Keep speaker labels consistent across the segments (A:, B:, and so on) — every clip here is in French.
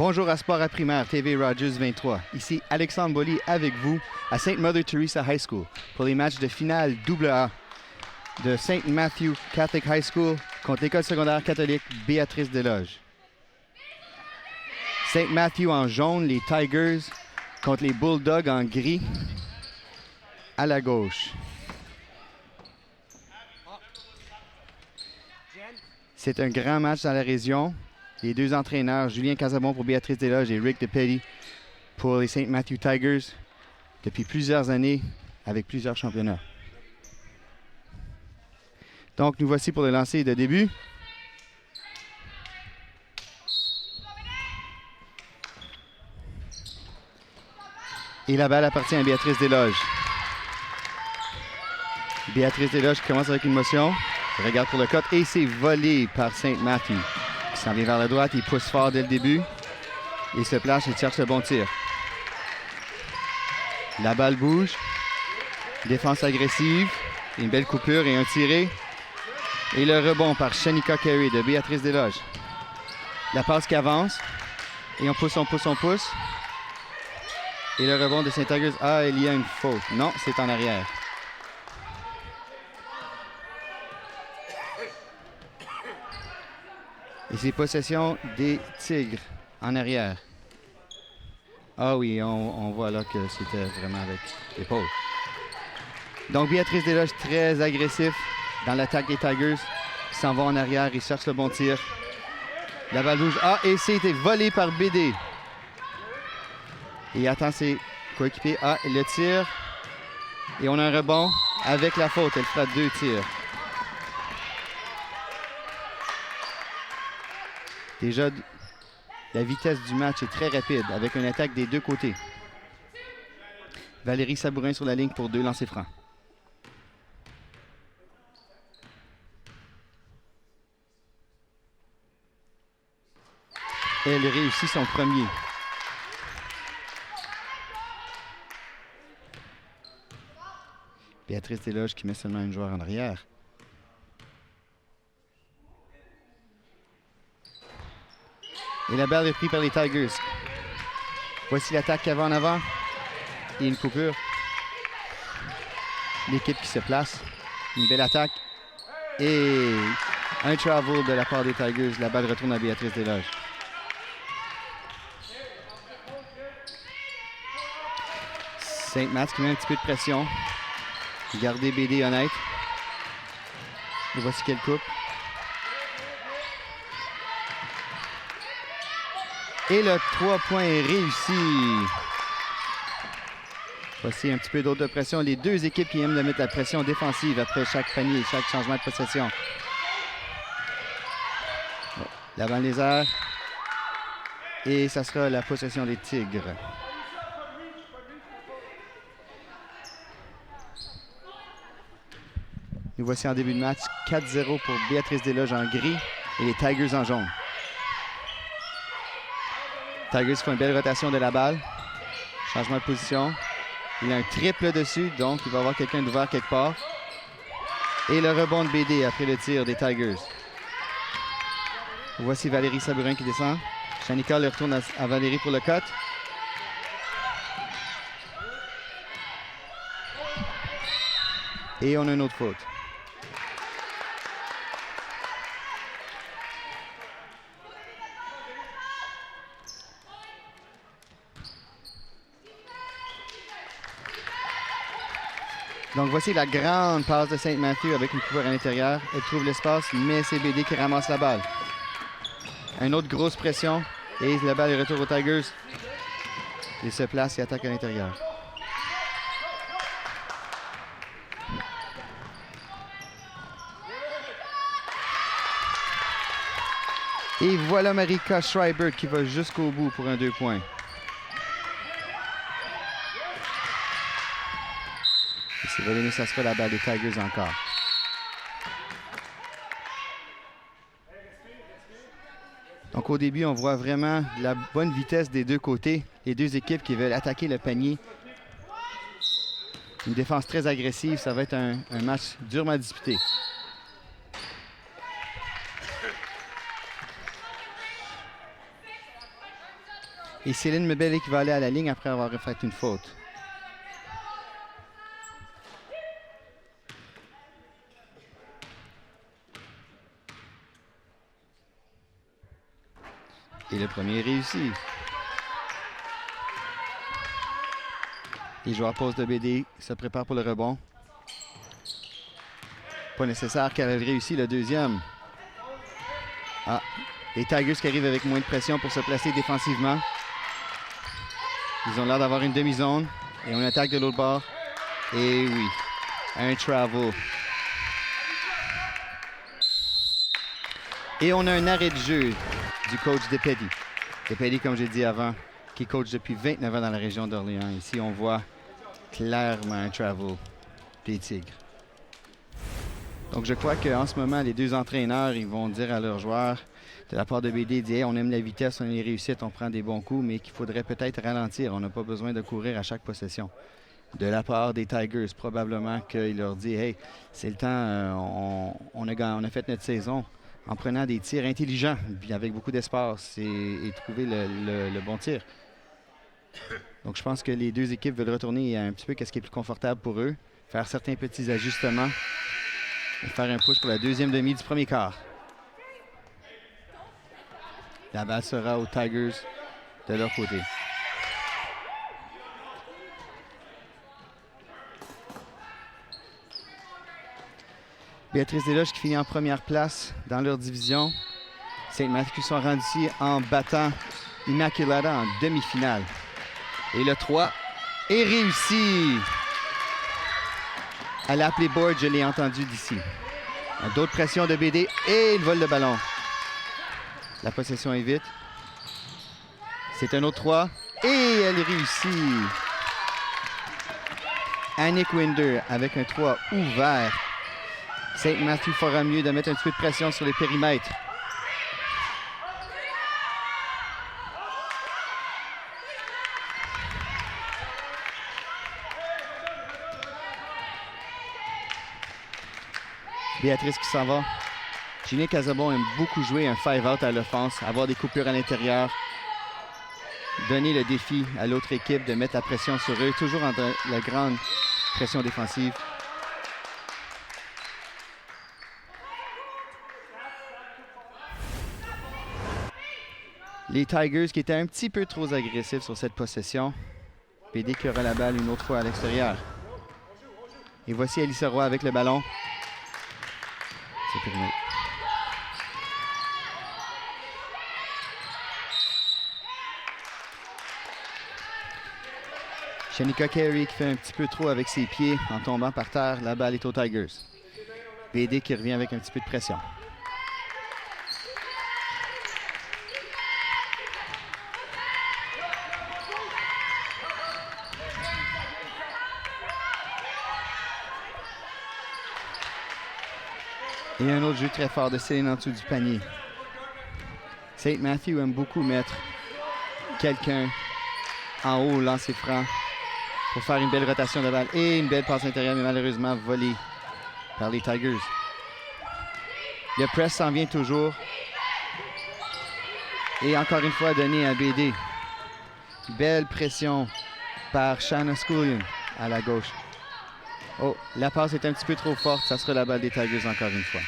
A: Bonjour à Sport à Primaire, TV Rogers 23. Ici Alexandre Boily avec vous à St. Mother Teresa High School pour les matchs de finale AA de St. Matthew Catholic High School contre l'école secondaire catholique Béatrice Desloges. St. Matthew en jaune, les Tigers contre les Bulldogs en gris à la gauche. C'est un grand match dans la région. Les deux entraîneurs, Julien Casabon pour Béatrice Desloges et Rick DePetty pour les St. Matthew Tigers depuis plusieurs années avec plusieurs championnats. Donc, nous voici pour le lancer de début. Et la balle appartient à Béatrice Desloges. Béatrice Desloges qui commence avec une motion. Regarde pour le cut et c'est volé par St. Matthew. Il s'en vient vers la droite, il pousse fort dès le début. Il se place et cherche le bon tir. La balle bouge. Défense agressive. Une belle coupure et un tiré. Et le rebond par Shanika Carey de Béatrice Desloges. La passe qui avance. Et on pousse, on pousse, on pousse. Et le rebond de St. Tigers. Ah, il y a une faute. Non, c'est en arrière. Et c'est possession des Tigres en arrière. Ah oui, on voit là que c'était vraiment avec l'épaule. Donc Béatrice Desloges très agressif dans l'attaque des Tigers. Ils s'en vont en arrière, ils cherchent le bon tir. La balle bouge. Ah, et c'était volé par BD. Et il attend ses coéquipiers. Ah, le tir. Et on a un rebond avec la faute. Elle fera 2 tirs. Déjà, la vitesse du match est très rapide avec une attaque des deux côtés. Valérie Sabourin sur la ligne pour 2 lancers francs. Elle réussit son premier. Béatrice Desloges qui met seulement une joueur en arrière. Et la balle est prise par les Tigers. Voici l'attaque qui va en avant. Et une coupure. L'équipe qui se place. Une belle attaque. Et un travel de la part des Tigers. La balle retourne à Béatrice Desloges. St. Matt qui met un petit peu de pression. Gardez BD honnête. Et voici qu'elle coupe. Et le 3 points est réussi. Voici un petit peu d'autre de pression. Les deux équipes qui aiment de mettre la pression défensive après chaque panier, chaque changement de possession. Bon, l'avant les airs. Et ça sera la possession des Tigres. Nous voici en début de match. 4-0 pour Béatrice Desloges en gris et les Tigers en jaune. Tigers font une belle rotation de la balle. Changement de position. Il a un triple dessus, donc il va y avoir quelqu'un d'ouvert quelque part. Et le rebond de BD après le tir des Tigers. Voici Valérie Sabourin qui descend. Shanika le retourne à Valérie pour le cut. Et on a une autre faute. Donc voici la grande passe de St. Matthew avec une coupure à l'intérieur. Elle trouve l'espace, mais c'est BD qui ramasse la balle. Une autre grosse pression et la balle est retour aux Tigers. Il se place et attaque à l'intérieur. Et voilà Marika Schreiber qui va jusqu'au bout pour un 2 points. C'est volé, ça sera la balle des Tigers encore. Donc au début, on voit vraiment la bonne vitesse des deux côtés. Les deux équipes qui veulent attaquer le panier. Une défense très agressive. Ça va être un match durement disputé. Et Céline Mebelle qui va aller à la ligne après avoir fait une faute. Et le premier est réussi. Les joueurs posent de BD, se préparent pour le rebond. Pas nécessaire qu'elle ait réussi le deuxième. Ah, les Tigers qui arrivent avec moins de pression pour se placer défensivement. Ils ont l'air d'avoir une demi-zone. Et on attaque de l'autre bord. Et oui, un travel. Et on a un arrêt de jeu du coach Depedy. Depedy, comme j'ai dit avant, qui coach depuis 29 ans dans la région d'Orléans. Ici, on voit clairement un travel des Tigres. Donc, je crois qu'en ce moment, les deux entraîneurs, ils vont dire à leurs joueurs, de la part de BD, dire hey, on aime la vitesse, on aime les réussites, on prend des bons coups, mais qu'il faudrait peut-être ralentir. On n'a pas besoin de courir à chaque possession. De la part des Tigers, probablement qu'il leur dit hey, c'est le temps, on a fait notre saison en prenant des tirs intelligents, avec beaucoup d'espace et trouver le bon tir. Donc, je pense que les deux équipes veulent retourner un petit peu à ce qui est plus confortable pour eux, faire certains petits ajustements et faire un push pour la deuxième demi du premier quart. La balle sera aux Tigers de leur côté. Béatrice Desloges qui finit en première place dans leur division. Saint-Mathieu sont rendus ici en battant Immaculata en demi-finale. Et le 3 est réussi. Elle a appelé board, je l'ai entendu d'ici. D'autres pressions de BD et il vole le ballon. La possession est vite. C'est un autre 3 et elle réussit. Annick Winder avec un 3 ouvert. Saint-Mathieu fera mieux de mettre un petit peu de pression sur les périmètres. Béatrice qui s'en va. Ginée Casabon aime beaucoup jouer un 5-out à l'offense, avoir des coupures à l'intérieur, donner le défi à l'autre équipe de mettre la pression sur eux, toujours en la grande pression défensive. Les Tigers qui étaient un petit peu trop agressifs sur cette possession. PD qui aura la balle une autre fois à l'extérieur. Et voici Alyssa Roy avec le ballon. C'est périmé. Shanika Carey qui fait un petit peu trop avec ses pieds en tombant par terre. La balle est aux Tigers. PD qui revient avec un petit peu de pression. Et un autre jeu très fort de Céline en dessous du panier. Saint-Mathieu aime beaucoup mettre quelqu'un en haut, lancer franc, pour faire une belle rotation de balle. Et une belle passe intérieure, mais malheureusement volée par les Tigers. Le press s'en vient toujours. Et encore une fois, donné à BD. Belle pression par Shanna Scullion à la gauche. Oh, la passe est un petit peu trop forte. Ça sera la balle des Tigers encore une fois.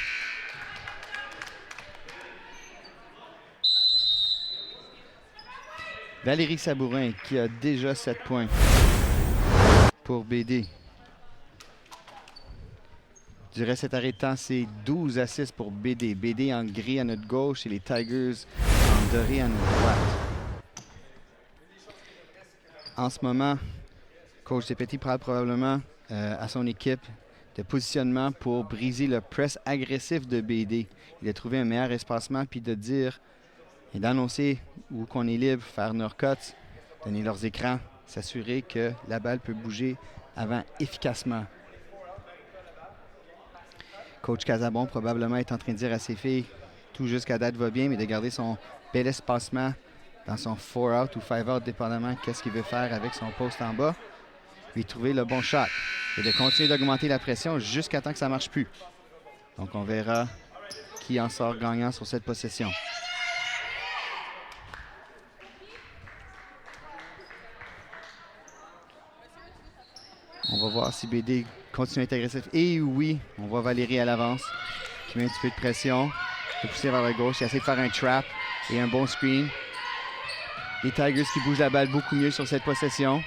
A: Valérie Sabourin qui a déjà 7 points pour BD. Durant cet arrêt de temps, c'est 12 à 6 pour BD. BD en gris à notre gauche et les Tigers en doré à notre droite. En ce moment, coach Depedy parle probablement à son équipe de positionnement pour briser le press agressif de BD. Il a trouvé un meilleur espacement puis de dire et d'annoncer où qu'on est libre, faire nos cuts, donner leurs écrans, s'assurer que la balle peut bouger avant efficacement. Coach Casabon probablement est en train de dire à ses filles tout jusqu'à date va bien, mais de garder son bel espacement dans son 4-out ou 5-out, dépendamment de ce qu'il veut faire avec son poste en bas. Puis trouver le bon shot et de continuer d'augmenter la pression jusqu'à temps que ça ne marche plus. Donc on verra qui en sort gagnant sur cette possession. On va voir si BD continue à être agressif. Et oui, on voit Valérie à l'avance qui met un petit peu de pression. Il pousser vers la gauche. Il essaie de faire un trap et un bon screen. Les Tigers qui bougent la balle beaucoup mieux sur cette possession.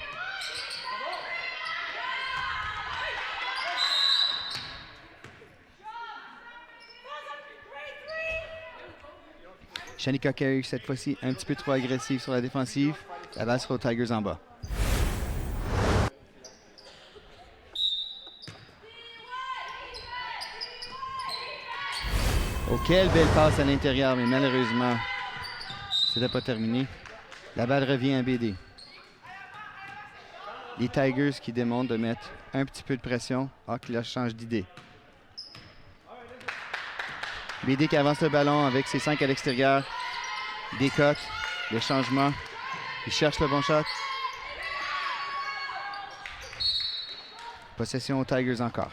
A: Shanika Carey, cette fois-ci, un petit peu trop agressive sur la défensive. La balle sera aux Tigers en bas. Oh, quelle belle passe à l'intérieur, mais malheureusement, c'était pas terminé. La balle revient à BD. Les Tigers qui démontrent de mettre un petit peu de pression. Ah, qui là change d'idée. BD qui avance le ballon avec ses 5 à l'extérieur. Décote, le changement. Il cherche le bon shot. Possession aux Tigers encore.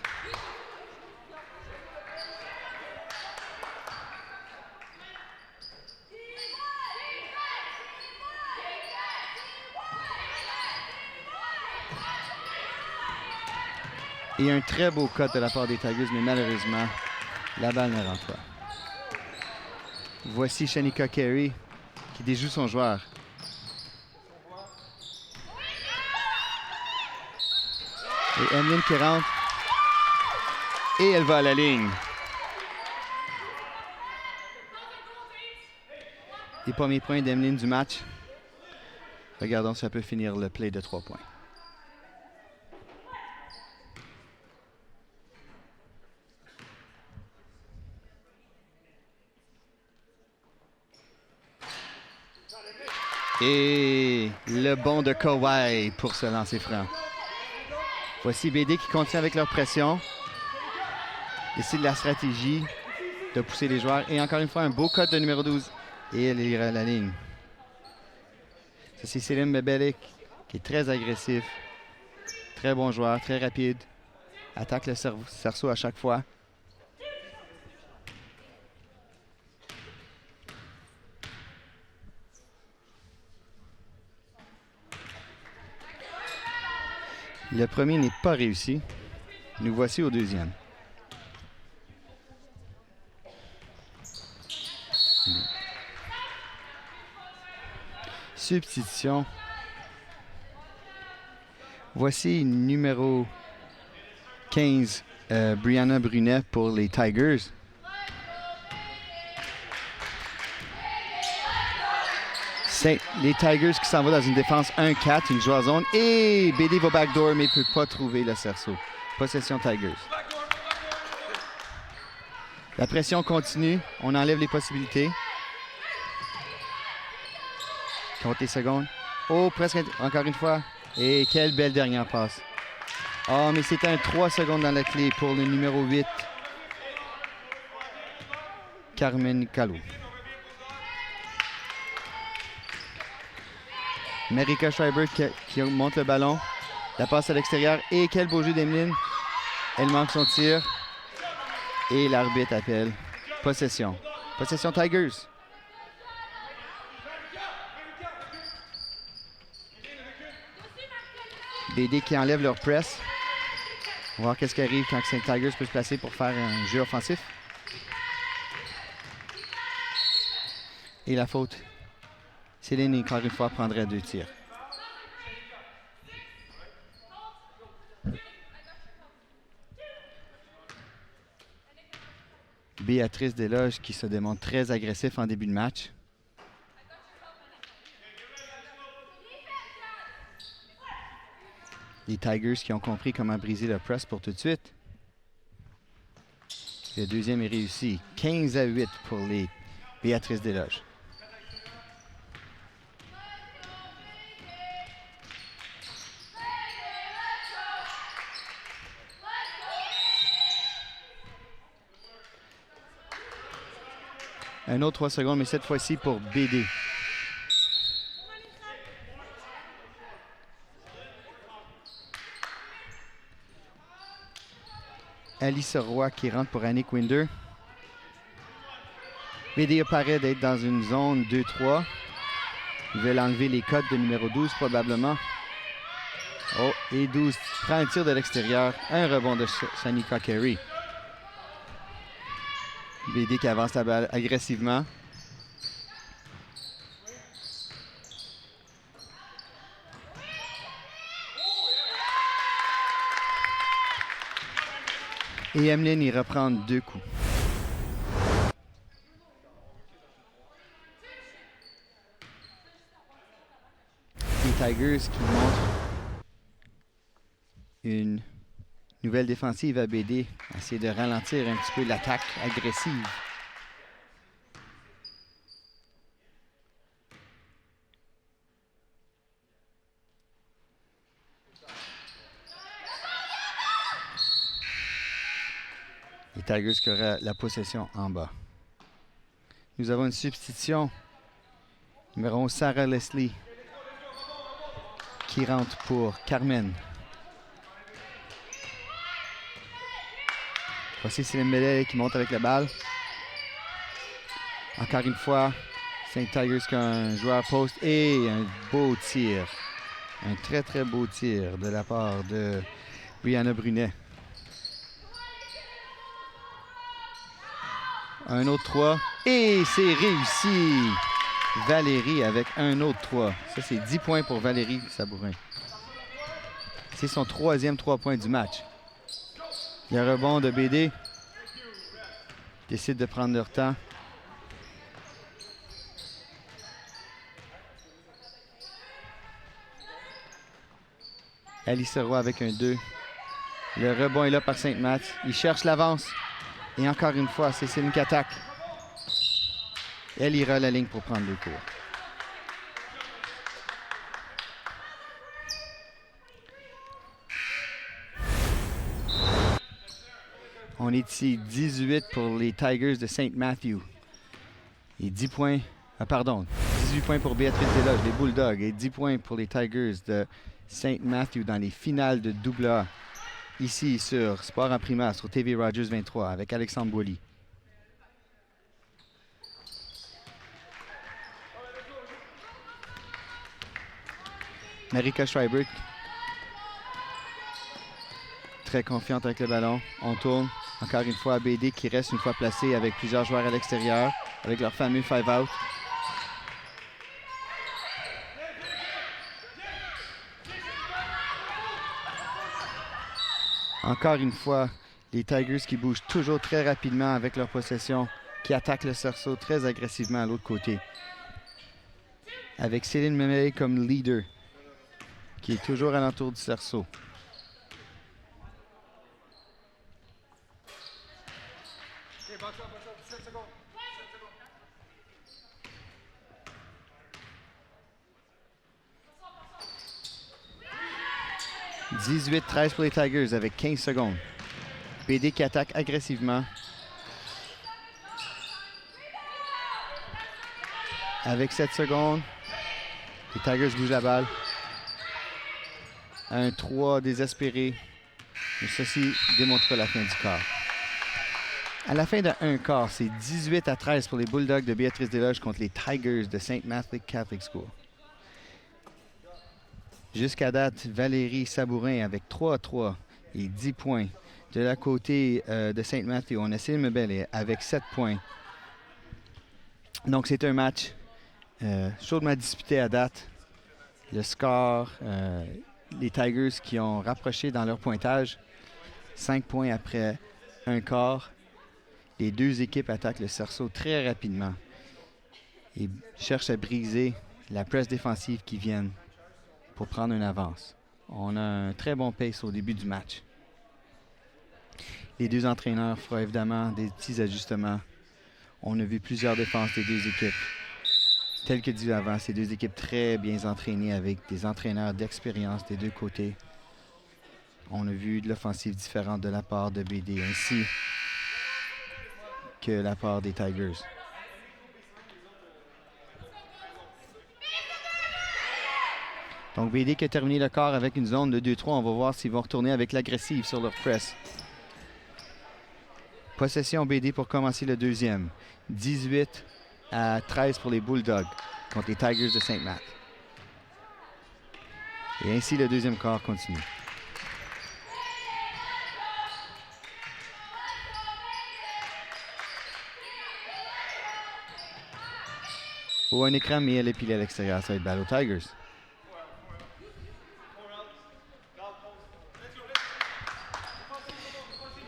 A: Et un très beau cut de la part des Tigers, mais malheureusement, la balle ne rentre pas. Voici Shanika Carey qui déjoue son joueur. Et Emeline qui rentre. Et elle va à la ligne. Les premiers points d'Emeline du match. Regardons si ça peut finir le play de 3 points. Et le bond de Kawhi pour se lancer franc. Voici BD qui continue avec leur pression. Et c'est de la stratégie de pousser les joueurs. Et encore une fois, un beau cut de numéro 12. Et elle ira à la ligne. Ça, c'est Céline Bebelic qui est très agressif. Très bon joueur, très rapide. Attaque le cerceau à chaque fois. Le premier n'est pas réussi. Nous voici au deuxième. Substitution. Voici numéro 15, Brianna Brunet pour les Tigers. C'est les Tigers qui s'en vont dans une défense 1-4, une joueur zone. Et BD va backdoor, mais ne peut pas trouver le cerceau. Possession Tigers. La pression continue. On enlève les possibilités. Compte les secondes. Oh, presque encore une fois. Et quelle belle dernière passe. Oh, mais c'était un 3 secondes dans la clé pour le numéro 8. Carmen Calo. Marika Schreiber qui monte le ballon. La passe à l'extérieur. Et quel beau jeu d'Emeline. Elle manque son tir. Et l'arbitre appelle possession. Possession Tigers. BD qui enlève leur press. On va voir qu'est-ce qui arrive quand Saint Tigers peut se placer pour faire un jeu offensif. Et la faute. Céline, encore une fois, prendrait 2 tirs. Béatrice Desloges qui se démontre très agressif en début de match. Les Tigers qui ont compris comment briser le press pour tout de suite. Le deuxième est réussi. 15-8 pour les Béatrice Desloges. Un autre 3 secondes, mais cette fois-ci pour BD. Alice Roy qui rentre pour Annick Winder. BD apparaît d'être dans une zone 2-3. Ils veulent enlever les codes de numéro 12 probablement. Oh, et 12 prend un tir de l'extérieur. Un rebond de Shanika Carey. BD qui avance la balle agressivement. Et Emeline y reprend 2 coups. Les Tigers qui montrent une nouvelle défensive à BD. Essayer de ralentir un petit peu l'attaque agressive. Les Tigers qui auraient la possession en bas. Nous avons une substitution. Numéro 11, Sarah Leslie, qui rentre pour Carmen. Voici Céline Bellet qui monte avec la balle. Encore une fois, Saint Tigers qui a un joueur poste et un beau tir. Un très très beau tir de la part de Brianna Brunet. Un autre 3 et c'est réussi! Valérie avec un autre 3. Ça, c'est 10 points pour Valérie Sabourin. C'est son 3e 3 points du match. Il y a un rebond de BD. Ils décident de prendre leur temps. Alice Roy avec un 2. Le rebond est là par Sainte-Math. Il cherche l'avance. Et encore une fois, c'est Céline qui attaque. Elle ira à la ligne pour prendre le cours. On est ici 18 pour les Tigers de St. Matthew. Et 10 points, 18 points pour Béatrice Desloges, les Bulldogs. Et 10 points pour les Tigers de St. Matthew dans les finales de AA. Ici sur Sport en Primaire, sur TV Rogers 23 avec Alexandre Boilly. Marika Schreiber, très confiante avec le ballon. On tourne. Encore une fois, BD qui reste une fois placé avec plusieurs joueurs à l'extérieur, avec leur fameux 5-out. Encore une fois, les Tigers qui bougent toujours très rapidement avec leur possession, qui attaquent le cerceau très agressivement à l'autre côté. Avec Céline Memé comme leader, qui est toujours à l'entour du cerceau. « 18-13 pour les Tigers avec 15 secondes. BD qui attaque agressivement. Avec 7 secondes, les Tigers bougent la balle. Un 3 désespéré. Mais ceci démontrera la fin du quart. À la fin de un quart, c'est 18-13 pour les Bulldogs de Béatrice Desloges contre les Tigers de St. Matthew Catholic School. Jusqu'à date, Valérie Sabourin avec 3-3 et 10 points. De la côté de St. Matthew, on a Céline Mebel avec 7 points. Donc c'est un match chaudement disputé à date. Le score, les Tigers qui ont rapproché dans leur pointage. 5 points après un quart. Les deux équipes attaquent le cerceau très rapidement et cherchent à briser la presse défensive qui vient pour prendre une avance. On a un très bon pace au début du match. Les deux entraîneurs feront évidemment des petits ajustements. On a vu plusieurs défenses des deux équipes. Tel que dit avant, ces deux équipes très bien entraînées avec des entraîneurs d'expérience des deux côtés. On a vu de l'offensive différente de la part de BD ainsi que la part des Tigers. Donc BD qui a terminé le quart avec une zone de 2-3. On va voir s'ils vont retourner avec l'agressive sur leur press. Possession BD pour commencer le deuxième. 18-13 pour les Bulldogs contre les Tigers de Sainte-Math. Et ainsi, le deuxième quart continue. Ou un écran, mais elle est pilée à l'extérieur. Ça va être balle aux Tigers.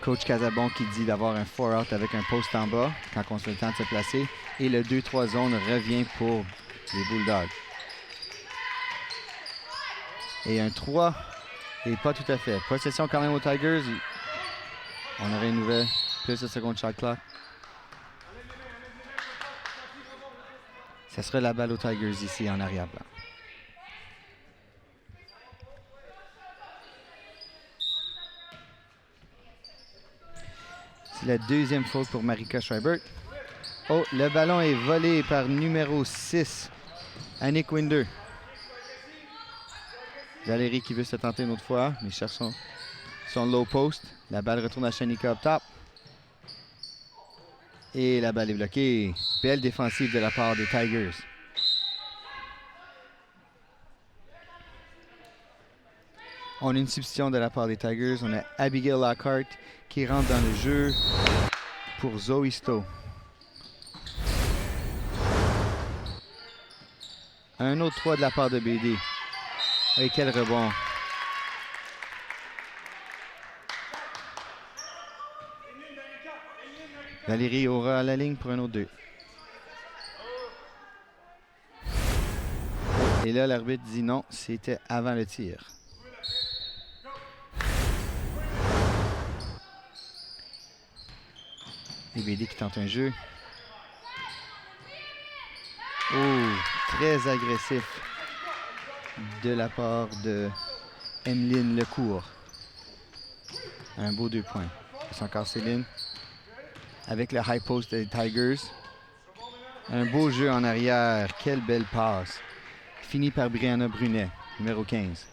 A: Coach Casabon qui dit d'avoir un 4-out avec un post en bas quand on se fait le temps de se placer. Et le 2-3 zone revient pour les Bulldogs. Et un 3, et pas tout à fait. Possession quand même aux Tigers. On aurait une nouvelle. Plus de seconde shot clock. Ça sera la balle aux Tigers ici en arrière-plan. C'est la deuxième faute pour Marika Schreiber. Oh, le ballon est volé par numéro 6, Annick Winder. Valérie qui veut se tenter une autre fois, mais cherche son low post. La balle retourne à Shanika up top. Et la balle est bloquée. Belle défensive de la part des Tigers. On a une substitution de la part des Tigers. On a Abigail Lockhart qui rentre dans le jeu pour Zoe Stowe. Un autre 3 de la part de BD. Et quel rebond. Valérie aura à la ligne pour un autre 2. Et là, l'arbitre dit non, c'était avant le tir. Et BD qui tente un jeu. Oh, très agressif de la part de Emeline Lecourt. Un beau 2 points. C'est encore Céline avec le high post des Tigers. Un beau jeu en arrière. Quelle belle passe. Fini par Brianna Brunet, numéro 15.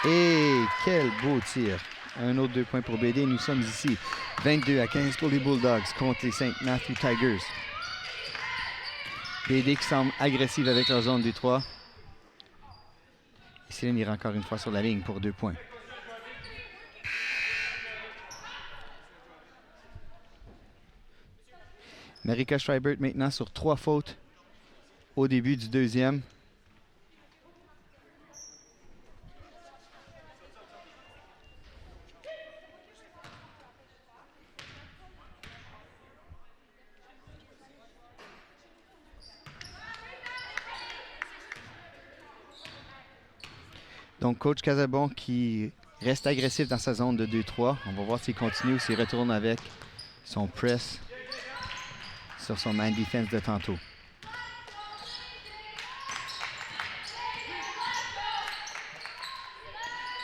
A: Et quel beau tir. Un autre 2 points pour BD. Nous sommes ici 22-15 pour les Bulldogs contre les St. Matthew Tigers. BD qui semble agressive avec leur zone du 3. Et Céline ira encore une fois sur la ligne pour 2 points. Marika Schreiber maintenant sur 3 fautes au début du deuxième. Donc, coach Casabon qui reste agressif dans sa zone de 2-3. On va voir s'il continue ou s'il retourne avec son press sur son man defense de tantôt.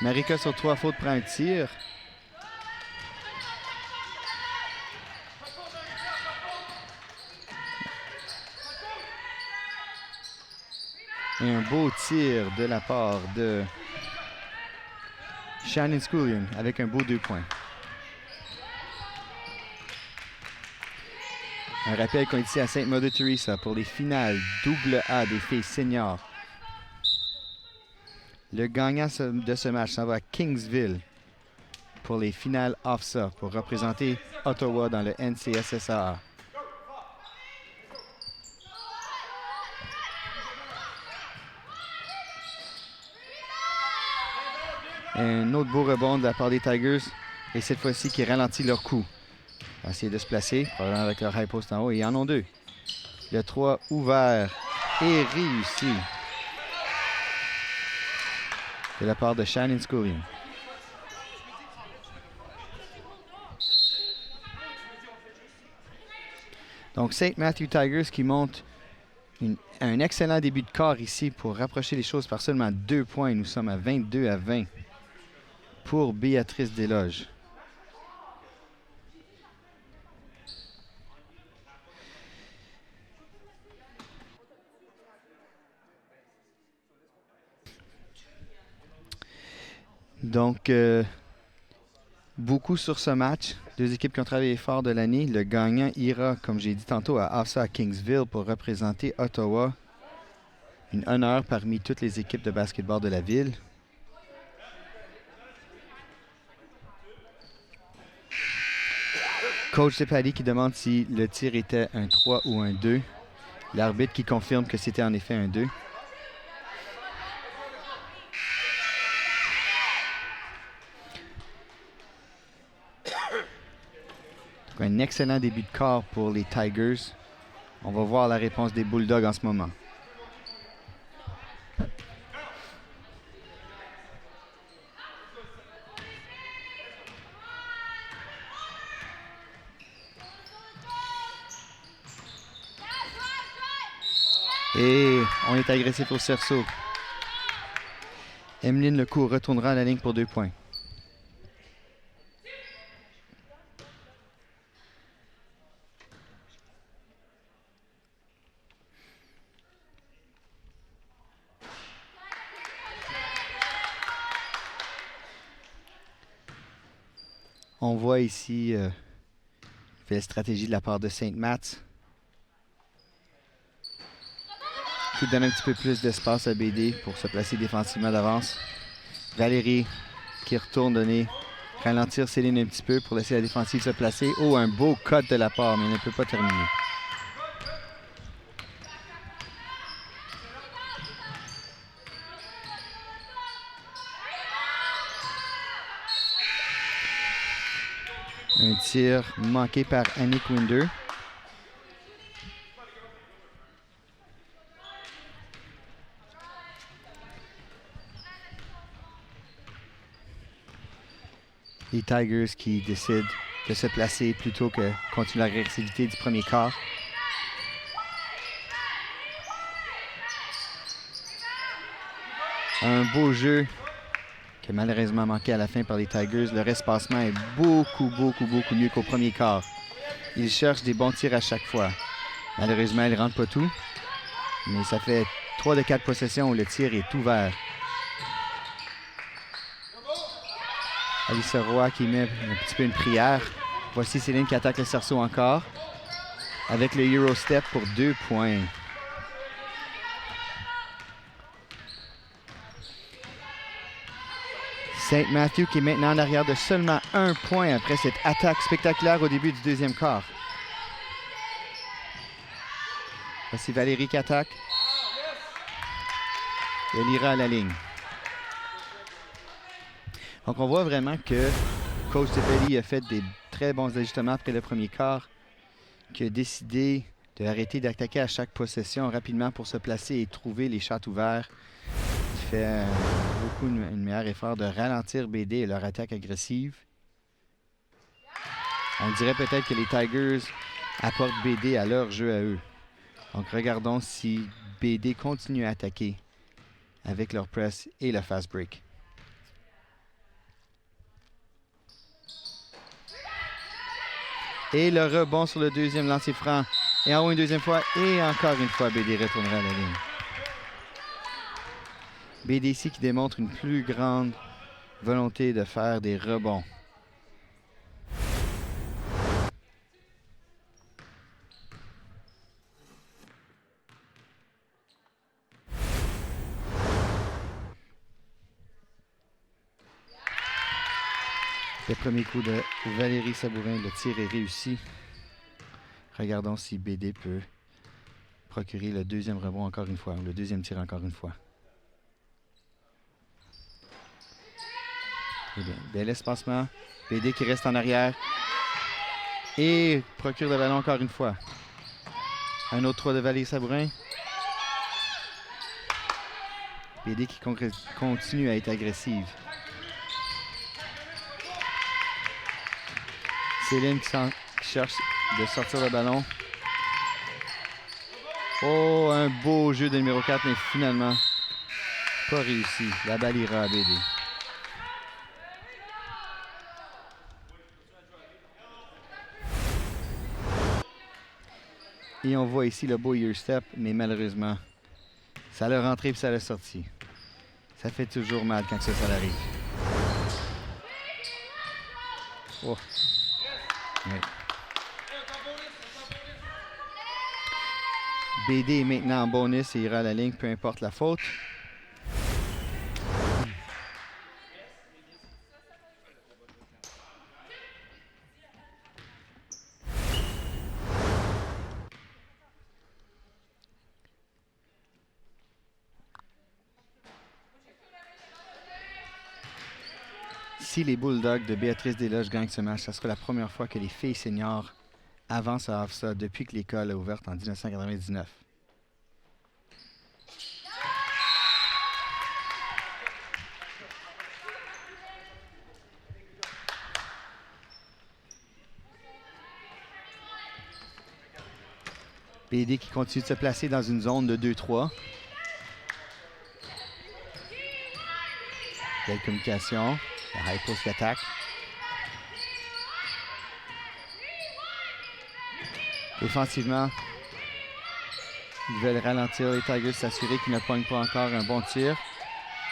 A: Marika sur 3 fautes prend un tir. Et un beau tir de la part de Shannon Scullion avec un beau 2 points. Un rappel qu'on est ici à Sainte Mother Teresa pour les finales AA des filles seniors. Le gagnant de ce match s'en va à Kingsville pour les finales OFSA pour représenter Ottawa dans le NCSSAA. Un autre beau rebond de la part des Tigers. Et cette fois-ci, qui ralentit leur coup. On va essayer de se placer, probablement avec leur high post en haut. Et ils en ont 2. Le 3 ouvert et réussi. De la part de Shannon Scullion. Donc, St. Matthew Tigers qui monte un excellent début de quart ici pour rapprocher les choses par seulement 2 points. Nous sommes à 22-20. Pour Béatrice Desloges. Donc, beaucoup sur ce match. Deux équipes qui ont travaillé fort de l'année. Le gagnant ira, comme j'ai dit tantôt, à AFSA à Kingsville pour représenter Ottawa. Un honneur parmi toutes les équipes de basketball de la ville. Coach Tepali qui demande si le tir était un 3 ou un 2. L'arbitre qui confirme que c'était en effet un 2. Un excellent début de quart pour les Tigers. On va voir la réponse des Bulldogs en ce moment. Et on est agressif au cerceau. Emeline Lecourt retournera à la ligne pour 2 points. On voit ici une nouvelle stratégie de la part de Saint Mats. Qui donne un petit peu plus d'espace à BD pour se placer défensivement d'avance. Valérie qui retourne ralentir Céline un petit peu pour laisser la défensive se placer. Oh, un beau cut de la part, mais il ne peut pas terminer. Un tir manqué par Annick Winder. Les Tigers qui décident de se placer plutôt que continuer l'agressivité du premier quart. Un beau jeu qui a malheureusement manqué à la fin par les Tigers. Leur espacement est beaucoup mieux qu'au premier quart. Ils cherchent des bons tirs à chaque fois. Malheureusement, ils ne rentrent pas tout. Mais ça fait 3 de 4 possessions où le tir est ouvert. Alice Roy qui met un petit peu une prière. Voici Céline qui attaque le cerceau encore. Avec le Euro Step pour 2 points. St. Matthew qui est maintenant en arrière de seulement 1 point après cette attaque spectaculaire au début du deuxième quart. Voici Valérie qui attaque. Et elle ira à la ligne. Donc, on voit vraiment que Coach Tepali a fait des très bons ajustements après le premier quart, qui a décidé d'arrêter d'attaquer à chaque possession rapidement pour se placer et trouver les shots ouverts. Il fait une meilleur effort de ralentir BD et leur attaque agressive. On dirait peut-être que les Tigers apportent BD à leur jeu à eux. Donc, regardons si BD continue à attaquer avec leur press et le fast break. Et le rebond sur le deuxième lancer franc. Et en haut une deuxième fois. Et encore une fois, BD retournera à la ligne. BD ici qui démontre une plus grande volonté de faire des rebonds. Le premier coup de Valérie Sabourin, le tir est réussi. Regardons si BD peut procurer le deuxième rebond encore une fois, ou le deuxième tir encore une fois. Eh bien, bel espacement. BD qui reste en arrière. Et procure le ballon encore une fois. Un autre 3 de Valérie Sabourin. BD qui continue à être agressive. Céline qui cherche de sortir le ballon. Oh, un beau jeu de numéro 4, mais finalement, pas réussi. La balle ira à BD. Et on voit ici le beau ear step, mais malheureusement, ça l'a rentré et ça l'a sorti. Ça fait toujours mal quand ça arrive. Oh. Oui. BD est maintenant en bonus et ira à la ligne, peu importe la faute. Si les Bulldogs de Béatrice Desloges gagnent ce match, ça sera la première fois que les filles seniors avancent à AFSA depuis que l'école a ouvert en 1999. BD qui continue de se placer dans une zone de 2-3. Belle communication. La high post qui attaque. Défensivement, ils veulent ralentir les Tigers, s'assurer qu'ils ne pognent pas encore un bon tir.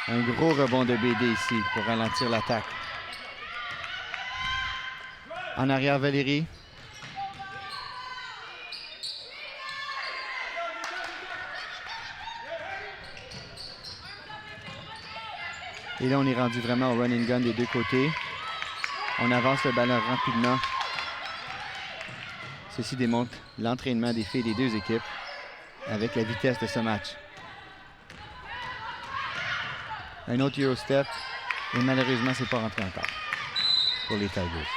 A: Un gros rebond de BD ici pour ralentir l'attaque. En arrière, Valérie. Et là, on est rendu vraiment au run and gun des deux côtés. On avance le ballon rapidement. Ceci démontre l'entraînement des filles des deux équipes avec la vitesse de ce match. Un autre Eurostep. Et malheureusement, c'est pas rentré encore pour les Tigers.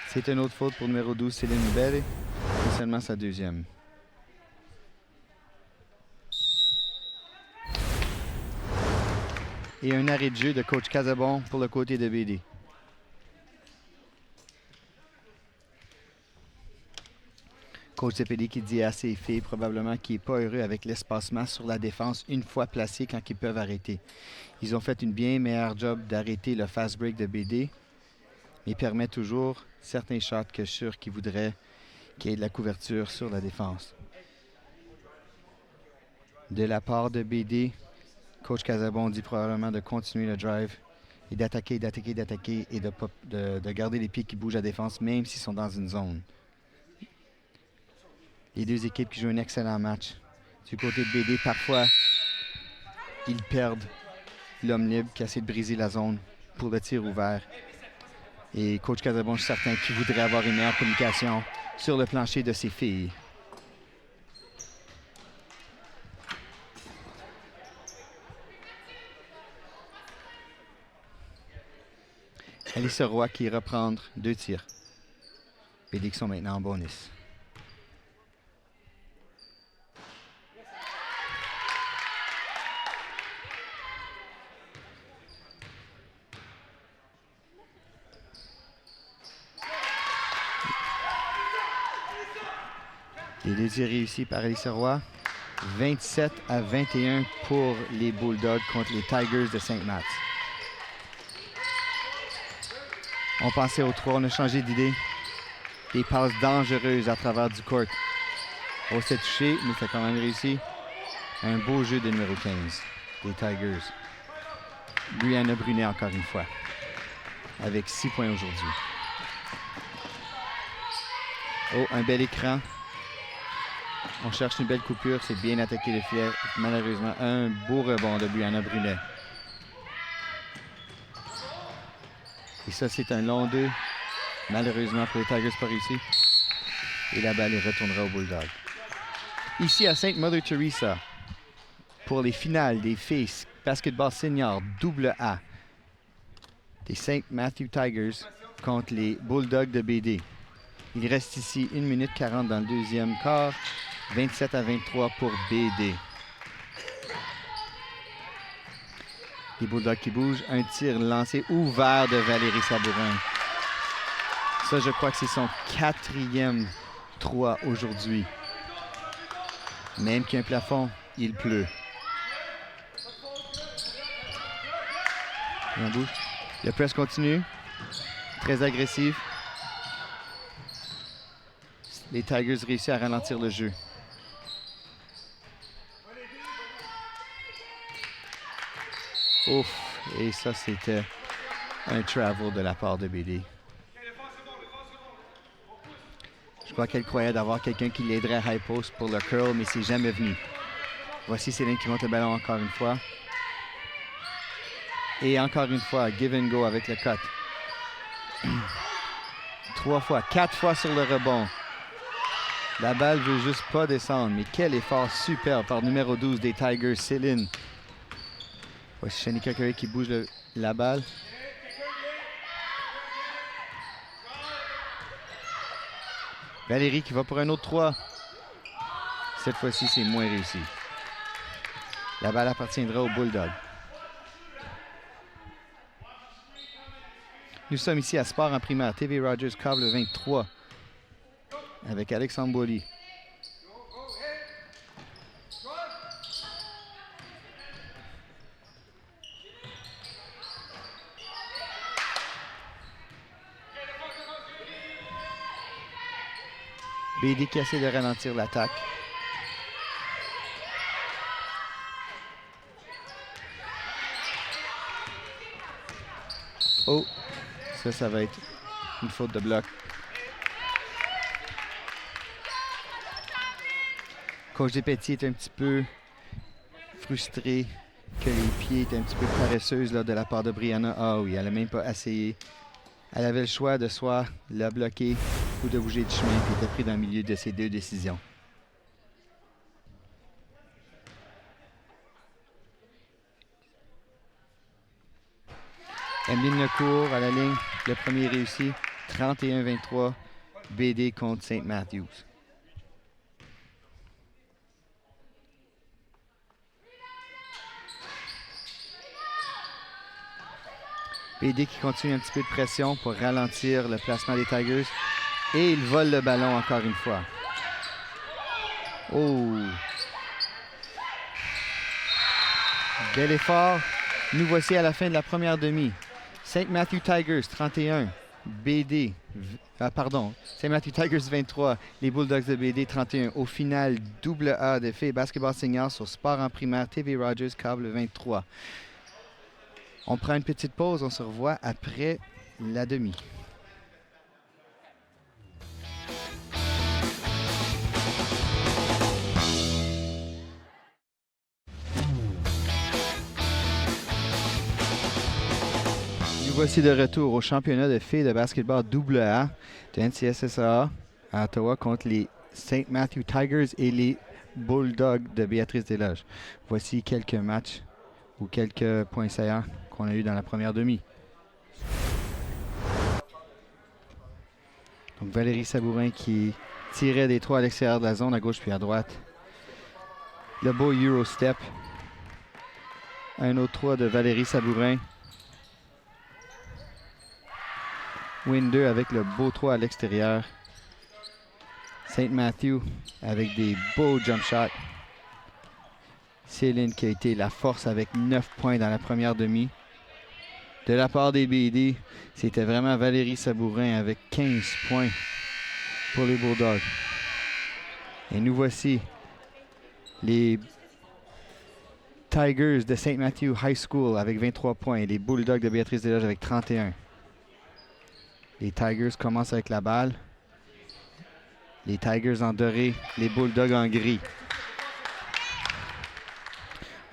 A: C'est une autre faute pour numéro 12, Céline Bell. C'est seulement sa deuxième. Et un arrêt de jeu de coach Casabon pour le côté de BD. Coach CPD qui dit à ses filles probablement qu'il n'est pas heureux avec l'espacement sur la défense une fois placés quand ils peuvent arrêter. Ils ont fait une bien meilleure job d'arrêter le fast break de BD, mais permet toujours certains shots que je suis sûr qu'ils voudraient qu'il y ait de la couverture sur la défense. De la part de BD, Coach Casabon dit probablement de continuer le drive et d'attaquer et de garder les pieds qui bougent à défense même s'ils sont dans une zone. Les deux équipes qui jouent un excellent match. Du côté de BD, parfois, ils perdent l'homme libre qui essaie de briser la zone pour le tir ouvert. Et Coach Casabon, je suis certain qu'il voudrait avoir une meilleure communication sur le plancher de ses filles. Alice Roy qui ira prendre 2 tirs. BD qui sont maintenant en bonus. Les 2 tirs réussis par Alice Roy. 27-21 pour les Bulldogs contre les Tigers de Sainte-Math. On pensait aux 3, on a changé d'idée. Des passes dangereuses à travers du court. On s'est touché, mais c'est quand même réussi. Un beau jeu de numéro 15 des Tigers. Brianna Brunet encore une fois. Avec 6 points aujourd'hui. Oh, un bel écran. On cherche une belle coupure, c'est bien attaqué le filet. Malheureusement, un beau rebond de Brianna Brunet. Et ça, c'est un long 2. Malheureusement pour les Tigers, pas réussi. Et la balle retournera au Bulldog. Ici à Sainte Mother Teresa, pour les finales des filles basketball senior AA des St. Matthew Tigers contre les Bulldogs de BD. Il reste ici 1 minute 40 dans le deuxième quart. 27-23 pour BD. Les Bulldogs qui bougent. Un tir lancé ouvert de Valérie Sabourin. Ça, je crois que c'est son 4e 3 aujourd'hui. Même qu'il y a un plafond, il pleut. Et on bouge. Le press continue. Très agressif. Les Tigers réussissent à ralentir le jeu. Ouf! Et ça, c'était un travel de la part de BD. Je crois qu'elle croyait d'avoir quelqu'un qui l'aiderait à high post pour le curl, mais c'est jamais venu. Voici Céline qui monte le ballon encore une fois. Et encore une fois, give and go avec le cut. 3 fois, 4 fois sur le rebond. La balle veut juste pas descendre, mais quel effort super par numéro 12 des Tigers, Céline. Voici Shanika Curry qui bouge la balle. Valérie qui va pour un autre 3. Cette fois-ci, c'est moins réussi. La balle appartiendra aux Bulldogs. Nous sommes ici à Sport en primaire, TV Rogers, câble 23, avec Alexandre Boily. BD qui essaie de ralentir l'attaque. Oh, ça va être une faute de bloc. Coach Despetit est un petit peu frustré que les pieds étaient un petit peu paresseuses là, de la part de Brianna. Ah oui, elle n'a même pas essayé. Elle avait le choix de soit la bloquer ou de bouger de chemin, puis était pris dans le milieu de ces deux décisions. Emeline Lecourt à la ligne, le premier réussi, 31-23, BD contre St. Matthews. BD qui continue un petit peu de pression pour ralentir le placement des Tigers. Et il vole le ballon encore une fois. Oh! Bel effort. Nous voici à la fin de la première demi. St. Matthew Tigers 31, BD, St. Matthew Tigers 23, les Bulldogs de BD 31. Au final, double A de filles basketball senior sur Sport en primaire, TV Rogers, câble 23. On prend une petite pause, on se revoit après la demi. Voici de retour au championnat de filles de basketball AA de NCSSA à Ottawa contre les St. Matthew Tigers et les Bulldogs de Béatrice Desloges. Voici quelques matchs ou quelques points saillants qu'on a eu dans la première demi. Donc Valérie Sabourin qui tirait des 3 à l'extérieur de la zone, à gauche puis à droite. Le beau Euro Step. Un autre 3 de Valérie Sabourin. Win 2 avec le beau 3 à l'extérieur. St. Matthew avec des beaux jump shots. Céline qui a été la force avec 9 points dans la première demi. De la part des BD, c'était vraiment Valérie Sabourin avec 15 points pour les Bulldogs. Et nous voici les Tigers de St. Matthew High School avec 23 points et les Bulldogs de Béatrice Desloges avec 31. Les Tigers commencent avec la balle. Les Tigers en doré, les Bulldogs en gris.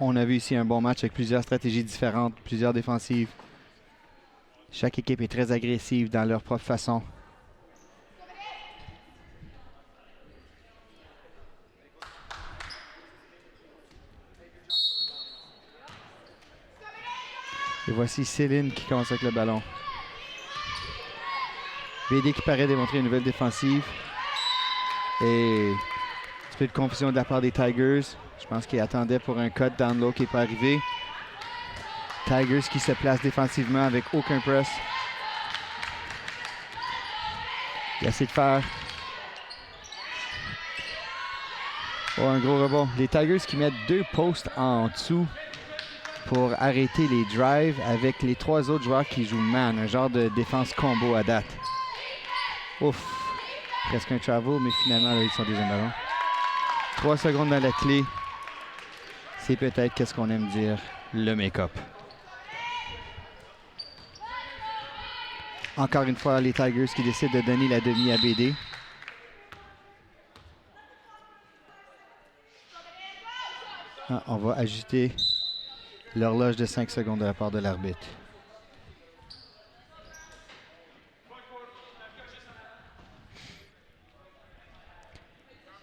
A: On a vu ici un bon match avec plusieurs stratégies différentes, plusieurs défensives. Chaque équipe est très agressive dans leur propre façon. Et voici Céline qui commence avec le ballon. BD qui paraît démontrer une nouvelle défensive. Et un petit peu de confusion de la part des Tigers. Je pense qu'ils attendaient pour un cut down low qui n'est pas arrivé. Tigers qui se place défensivement avec aucun press. Il essaie de faire. Oh, un gros rebond. Les Tigers qui mettent 2 postes en dessous pour arrêter les drives avec les 3 autres joueurs qui jouent man. Un genre de défense combo à date. Ouf. Presque un travel, mais finalement, là, ils sont deuxième ballon. 3 secondes dans la clé. C'est peut-être, qu'est-ce qu'on aime dire, le make-up. Encore une fois, les Tigers qui décident de donner la demi à BD. Ah, on va ajuster l'horloge de 5 secondes de la part de l'arbitre.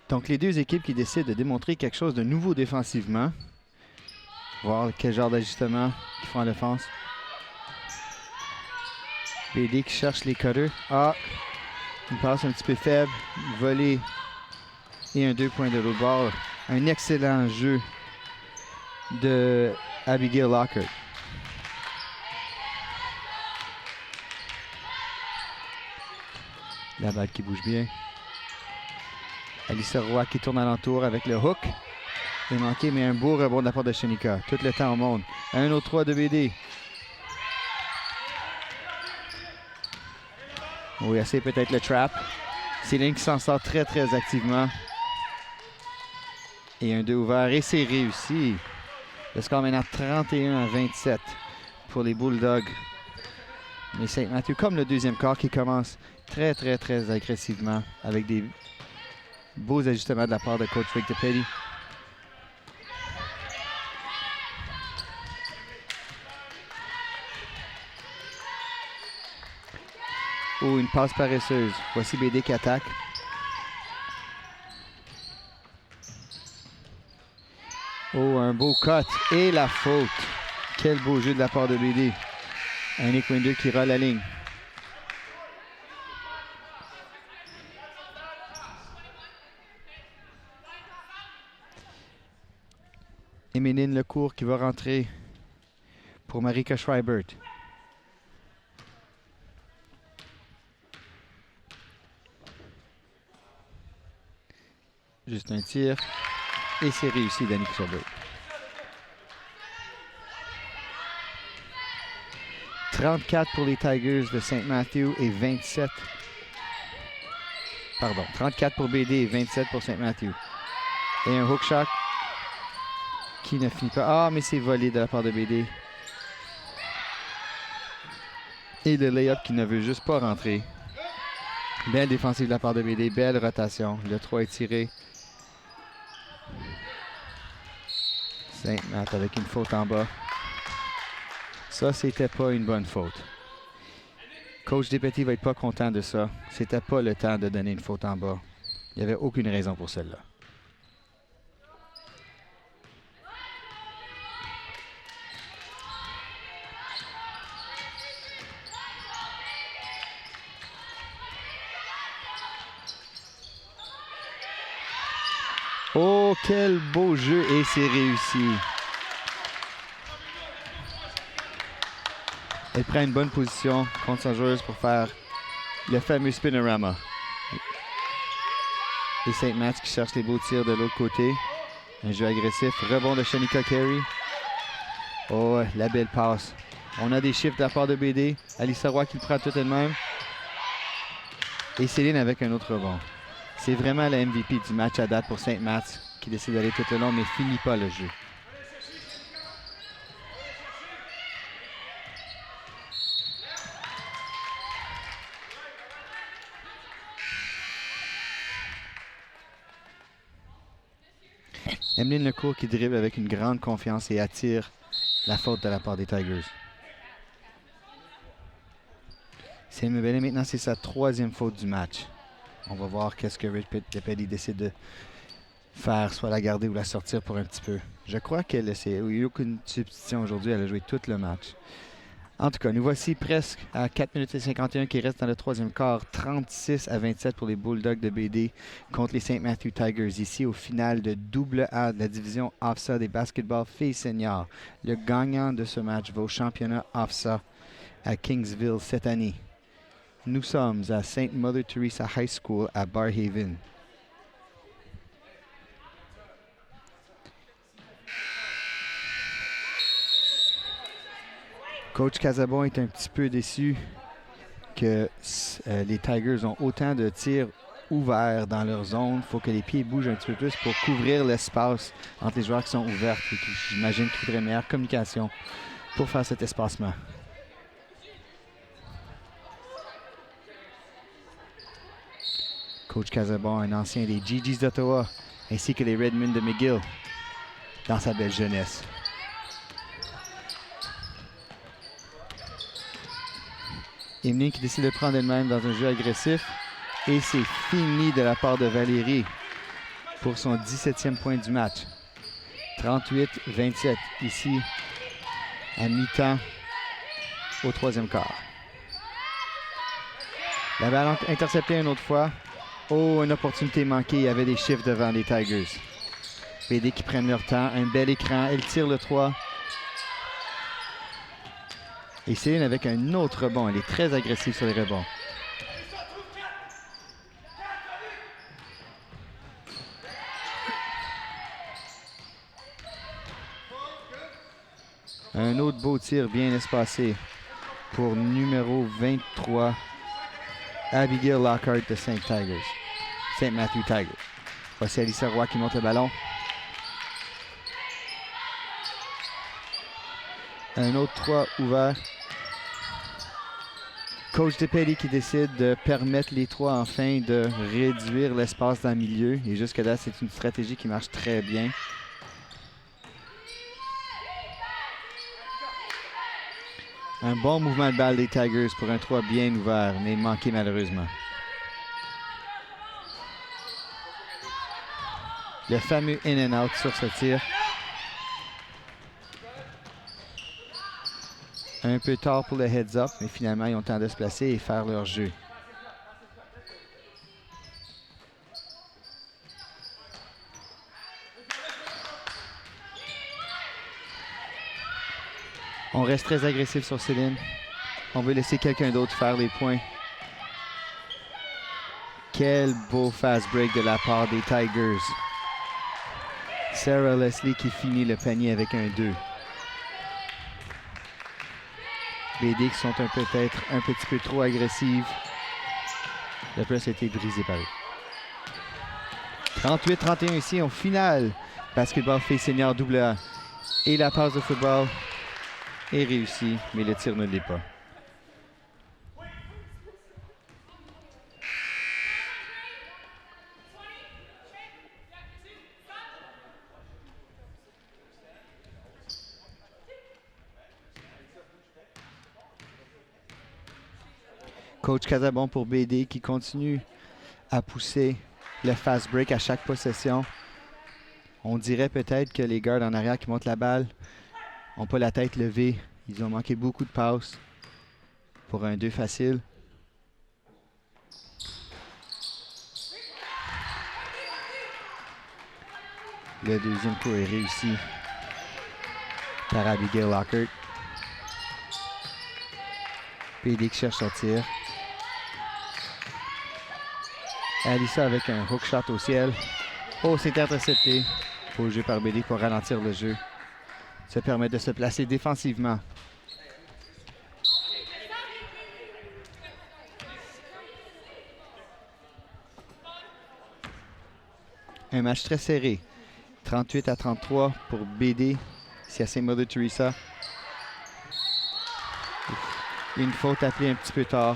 A: Donc, les deux équipes qui décident de démontrer quelque chose de nouveau défensivement. Voir quel genre d'ajustement ils font en défense. BD qui cherche les cutters. Ah! Une passe un petit peu faible. Volée. Et un 2 points de l'autre bord. Un excellent jeu de Abigail Lockhart. La balle qui bouge bien. Alyssa Roy qui tourne alentour avec le hook. C'est manqué, mais un beau rebond de la part de Shenika. Tout le temps au monde. Un autre 3 de BD. Oui, essaie peut-être le trap. Céline qui s'en sort très, très activement. Et un 2 ouvert. Et c'est réussi. Le score maintenant 31-27 pour les Bulldogs. Mais St. Matthew, comme le deuxième quart qui commence très, très, très agressivement avec des beaux ajustements de la part de coach Rick DePetty. Oh, une passe paresseuse. Voici BD qui attaque. Oh, un beau cut. Et la faute. Quel beau jeu de la part de BD. Un Nick Winder qui râle la ligne. Emeline Lecourt qui va rentrer pour Marika Schreibert. Juste un tir. Et c'est réussi, Danick Schreibert. 34 pour les Tigers de St. Matthew et 27. Pardon, 34 pour BD et 27 pour St. Matthew. Et un hook shot qui ne finit pas. Ah, mais c'est volé de la part de BD. Et le layup qui ne veut juste pas rentrer. Belle défensive de la part de BD, belle rotation. Le 3 est tiré. St. Matt avec une faute en bas. Ça, c'était pas une bonne faute. Coach DePetty va être pas content de ça. C'était pas le temps de donner une faute en bas. Il n'y avait aucune raison pour celle-là. Oh, quel beau jeu et c'est réussi. Elle prend une bonne position contre sa joueuse pour faire le fameux spinorama. Et St. Matt qui cherche les beaux tirs de l'autre côté. Un jeu agressif. Rebond de Shenika Carey. Oh, la belle passe. On a des chiffres de la part de BD. Alyssa Roy qui le prend tout elle-même. Et Céline avec un autre rebond. C'est vraiment la MVP du match à date pour St. Matt qui décide d'aller tout le long mais finit pas le jeu. Emeline Lecourt qui dribble avec une grande confiance et attire la faute de la part des Tigers. Maintenant, c'est sa troisième faute du match. On va voir qu'est-ce que Rick DePetty décide de faire, soit la garder ou la sortir pour un petit peu. Je crois qu'elle il n'y a eu aucune substitution aujourd'hui. Elle a joué tout le match. En tout cas, nous voici presque à 4 minutes et 51 qui restent dans le troisième quart. 36-27 pour les Bulldogs de BD contre les St. Matthew Tigers. Ici, au final de double A de la division OFSA des basketball filles seniors. Le gagnant de ce match va au championnat OFSA à Kingsville cette année. Nous sommes à St. Mother Teresa High School à Barrhaven. Coach Casabon est un petit peu déçu que les Tigers ont autant de tirs ouverts dans leur zone. Il faut que les pieds bougent un petit peu plus pour couvrir l'espace entre les joueurs qui sont ouverts. J'imagine qu'il faudrait une meilleure communication pour faire cet espacement. Coach Casabon, un ancien des GGs d'Ottawa, ainsi que les Redmen de McGill dans sa belle jeunesse. Emeline qui décide de prendre elle-même dans un jeu agressif. Et c'est fini de la part de Valérie pour son 17e point du match. 38-27 ici à mi-temps au 3e quart. La balle interceptée une autre fois. Oh, une opportunité manquée. Il y avait des chiffres devant les Tigers. BD qui prennent leur temps. Un bel écran. Elle tire le 3. Et Céline avec un autre rebond. Elle est très agressive sur les rebonds. Un autre beau tir bien espacé pour numéro 23, Abigail Lockhart de St. Matthew Tigers. Voici Alyssa Roy qui monte le ballon. Un autre 3 ouvert. Coach DePelli qui décide de permettre les 3 enfin de réduire l'espace dans le milieu. Et jusque-là, c'est une stratégie qui marche très bien. Un bon mouvement de balle des Tigers pour un 3 bien ouvert, mais manqué malheureusement. Le fameux in and out sur ce tir. Un peu tard pour le heads up, mais finalement, ils ont le temps de se placer et faire leur jeu. On reste très agressif sur Céline. On veut laisser quelqu'un d'autre faire les points. Quel beau fast break de la part des Tigers. Sarah Leslie qui finit le panier avec un 2. BD qui sont peut-être un petit peu trop agressives. Le press a été brisé par eux. 38-31 ici en finale. Basketball fait senior AA. Et la passe de football est réussie, mais le tir ne l'est pas. Coach Casabon pour BD qui continue à pousser le fast break à chaque possession. On dirait peut-être que les gardes en arrière qui montent la balle n'ont pas la tête levée. Ils ont manqué beaucoup de passes pour un 2 facile. Le deuxième coup est réussi par Abigail Lockhart. BD qui cherche à tir. Alyssa avec un hook shot au ciel. Oh, c'est intercepté. Faut jouer par BD pour ralentir le jeu. Ça permet de se placer défensivement. Un match très serré. 38-33 pour BD. C'est assez Mother Teresa. Une faute appelée un petit peu tard.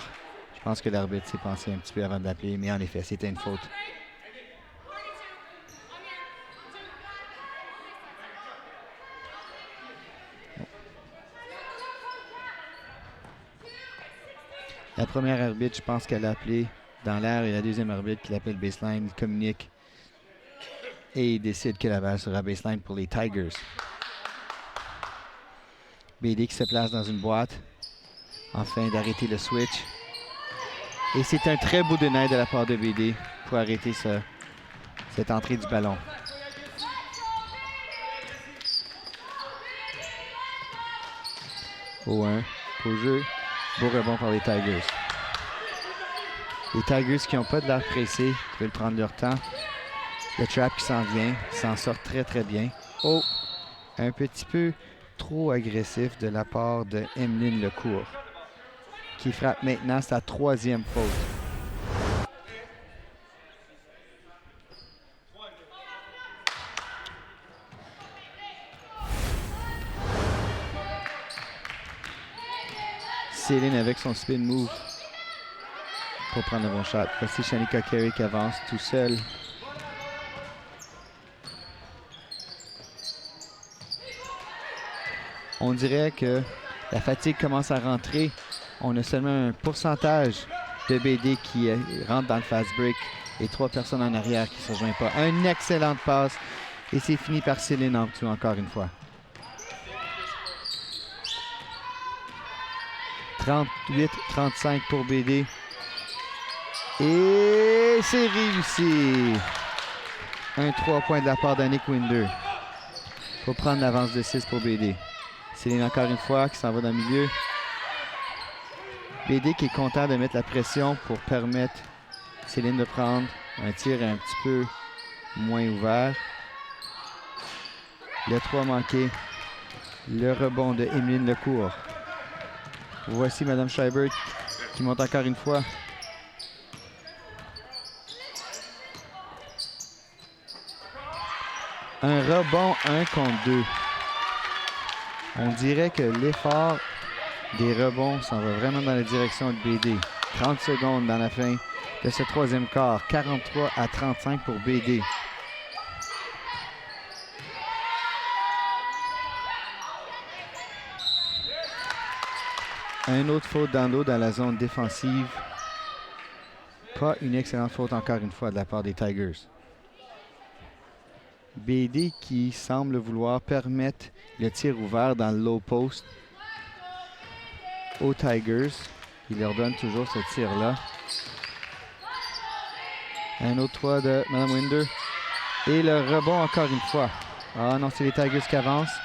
A: Je pense que l'arbitre s'est pensé un petit peu avant de l'appeler, mais en effet, c'était une faute. La première arbitre, je pense qu'elle l'a appelé dans l'air, et la deuxième arbitre qui l'appelle baseline, il communique et il décide que la balle sera baseline pour les Tigers. BD qui se place dans une boîte afin d'arrêter le switch. Et c'est un très beau deny de la part de BD pour arrêter cette entrée du ballon. Au 1, au jeu, beau rebond par les Tigers. Les Tigers qui n'ont pas de l'air pressé, qui veulent prendre leur temps. Le trap qui s'en vient, s'en sort très très bien. Oh, un petit peu trop agressif de la part de Emeline Lecourt, qui frappe maintenant sa 3e faute. Céline avec son spin move pour prendre le bon shot. Voici Shanika Carey qui avance tout seul. On dirait que la fatigue commence à rentrer. On a seulement un pourcentage de BD qui rentre dans le fast break et 3 personnes en arrière qui ne se rejoignent pas. Une excellente passe et c'est fini par Céline en dessous encore une fois. 38-35 pour BD. Et c'est réussi. Un 3 points de la part d'Annick Winder pour prendre l'avance de 6 pour BD. Céline encore une fois qui s'en va dans le milieu. BD qui est content de mettre la pression pour permettre Céline de prendre un tir un petit peu moins ouvert. Le 3 manqué. Le rebond de Emeline Lecourt. Voici Mme Scheibert qui monte encore une fois. Un rebond 1 contre 2. On dirait que l'effort des rebonds s'en va vraiment dans la direction de BD. 30 secondes dans la fin de ce troisième quart. 43-35 pour BD. Un autre faute dans l'eau dans la zone défensive. Pas une excellente faute encore une fois de la part des Tigers. BD qui semble vouloir permettre le tir ouvert dans le low post aux Tigers. Il leur donne toujours ce tir-là. Un autre 3 de Mme Winder. Et le rebond encore une fois. Ah non, c'est les Tigers qui avancent.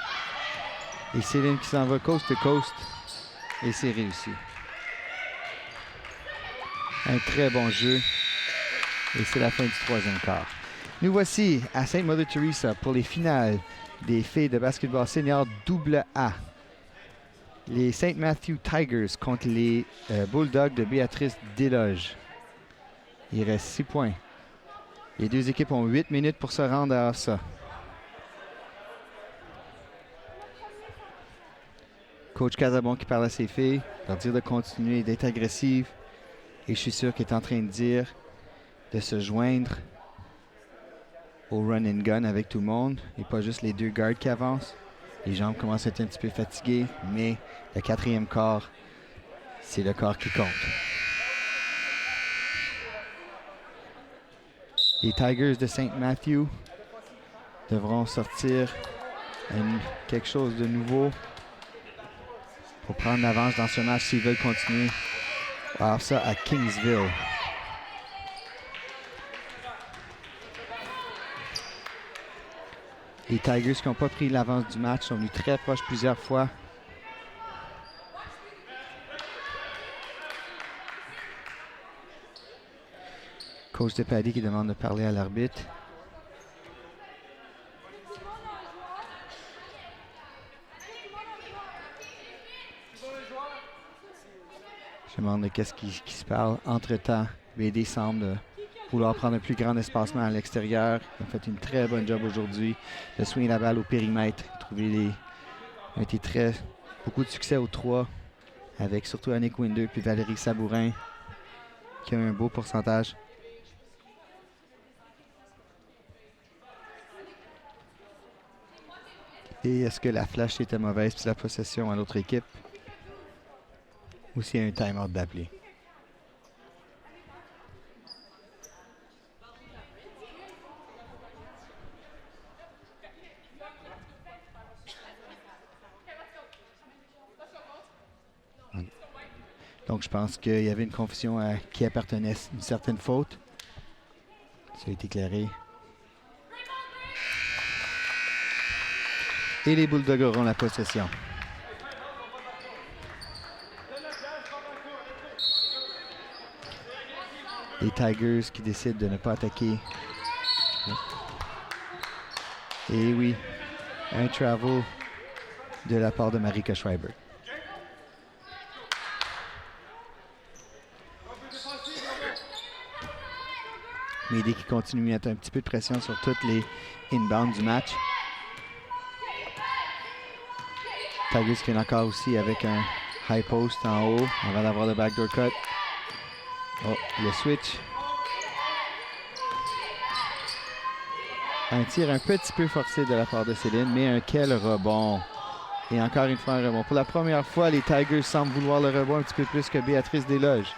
A: Et Céline qui s'en va coast to coast. Et c'est réussi. Un très bon jeu. Et c'est la fin du troisième quart. Nous voici à Sainte Mother Teresa pour les finales des filles de basketball senior AA. Les St. Matthew Tigers contre les Bulldogs de Béatrice Desloges. Il reste 6 points. Les deux équipes ont 8 minutes pour se rendre à ça. Coach Casabon qui parle à ses filles, leur dire de continuer d'être agressives. Et je suis sûr qu'il est en train de dire de se joindre au run and gun avec tout le monde et pas juste les deux guards qui avancent. Les jambes commencent à être un petit peu fatiguées, mais le quatrième quart, c'est le quart qui compte. Les Tigers de St. Matthew devront sortir quelque chose de nouveau pour prendre l'avance dans ce match s'ils veulent continuer à avoir ça à Kingsville. Les Tigers qui n'ont pas pris l'avance du match sont venus très proches plusieurs fois. Coach de Paddy qui demande de parler à l'arbitre. Je demande de qu'est-ce qui se parle. Entre-temps, BD semble vouloir prendre un plus grand espacement à l'extérieur. Ils ont fait une très bonne job aujourd'hui de soigner la balle au périmètre. Ils ont été beaucoup de succès au 3 avec surtout Annick Winder puis Valérie Sabourin qui a un beau pourcentage. Et est-ce que la flash était mauvaise puis la possession à l'autre équipe? Ou s'il y a un time-out d'appeler? Donc, je pense qu'il y avait une confusion à qui appartenait une certaine faute. Ça a été éclairé. Et les Bulldogs auront la possession. Les Tigers qui décident de ne pas attaquer. Et oui, un travel de la part de Marika Schreiber. Médé qui continue à mettre un petit peu de pression sur toutes les inbounds du match. Tigers qui est encore aussi avec un high post en haut avant d'avoir le backdoor cut. Oh, le switch. Un tir un petit peu forcé de la part de Céline, mais quel rebond. Et encore une fois, un rebond. Pour la première fois, les Tigers semblent vouloir le rebond un petit peu plus que Béatrice Desloges.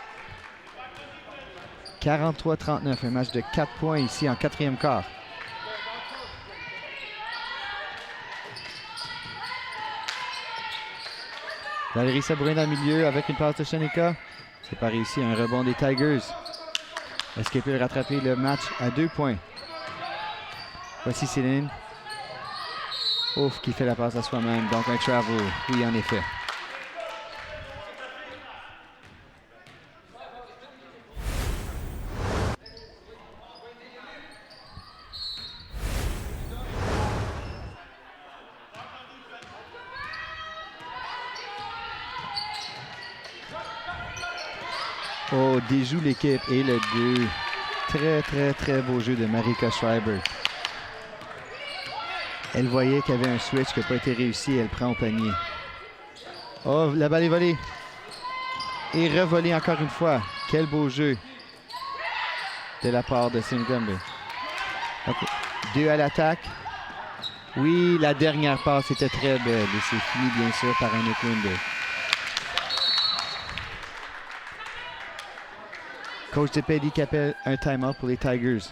A: 43-39, un match de 4 points ici en quatrième quart. Valérie Sabourin dans le milieu avec une passe de Shanika. C'est pas réussi, un rebond des Tigers. Est-ce qu'elle peut rattraper le match à 2 points? Voici Céline. Ouf, qui fait la passe à soi-même. Donc un travel. Oui, en effet. Oh, déjoue l'équipe. Et le 2. Très beau jeu de Marika Schreiber. Elle voyait qu'il y avait un switch qui n'a pas été réussi. Elle prend au panier. Oh, la balle est volée. Et revolée encore une fois. Quel beau jeu de la part de Singumbe. Okay. 2 à l'attaque. Oui, la dernière passe était très belle. Et c'est fini, bien sûr, par un Ekwinde. Coach de Petty qui appelle un time-out pour les Tigers.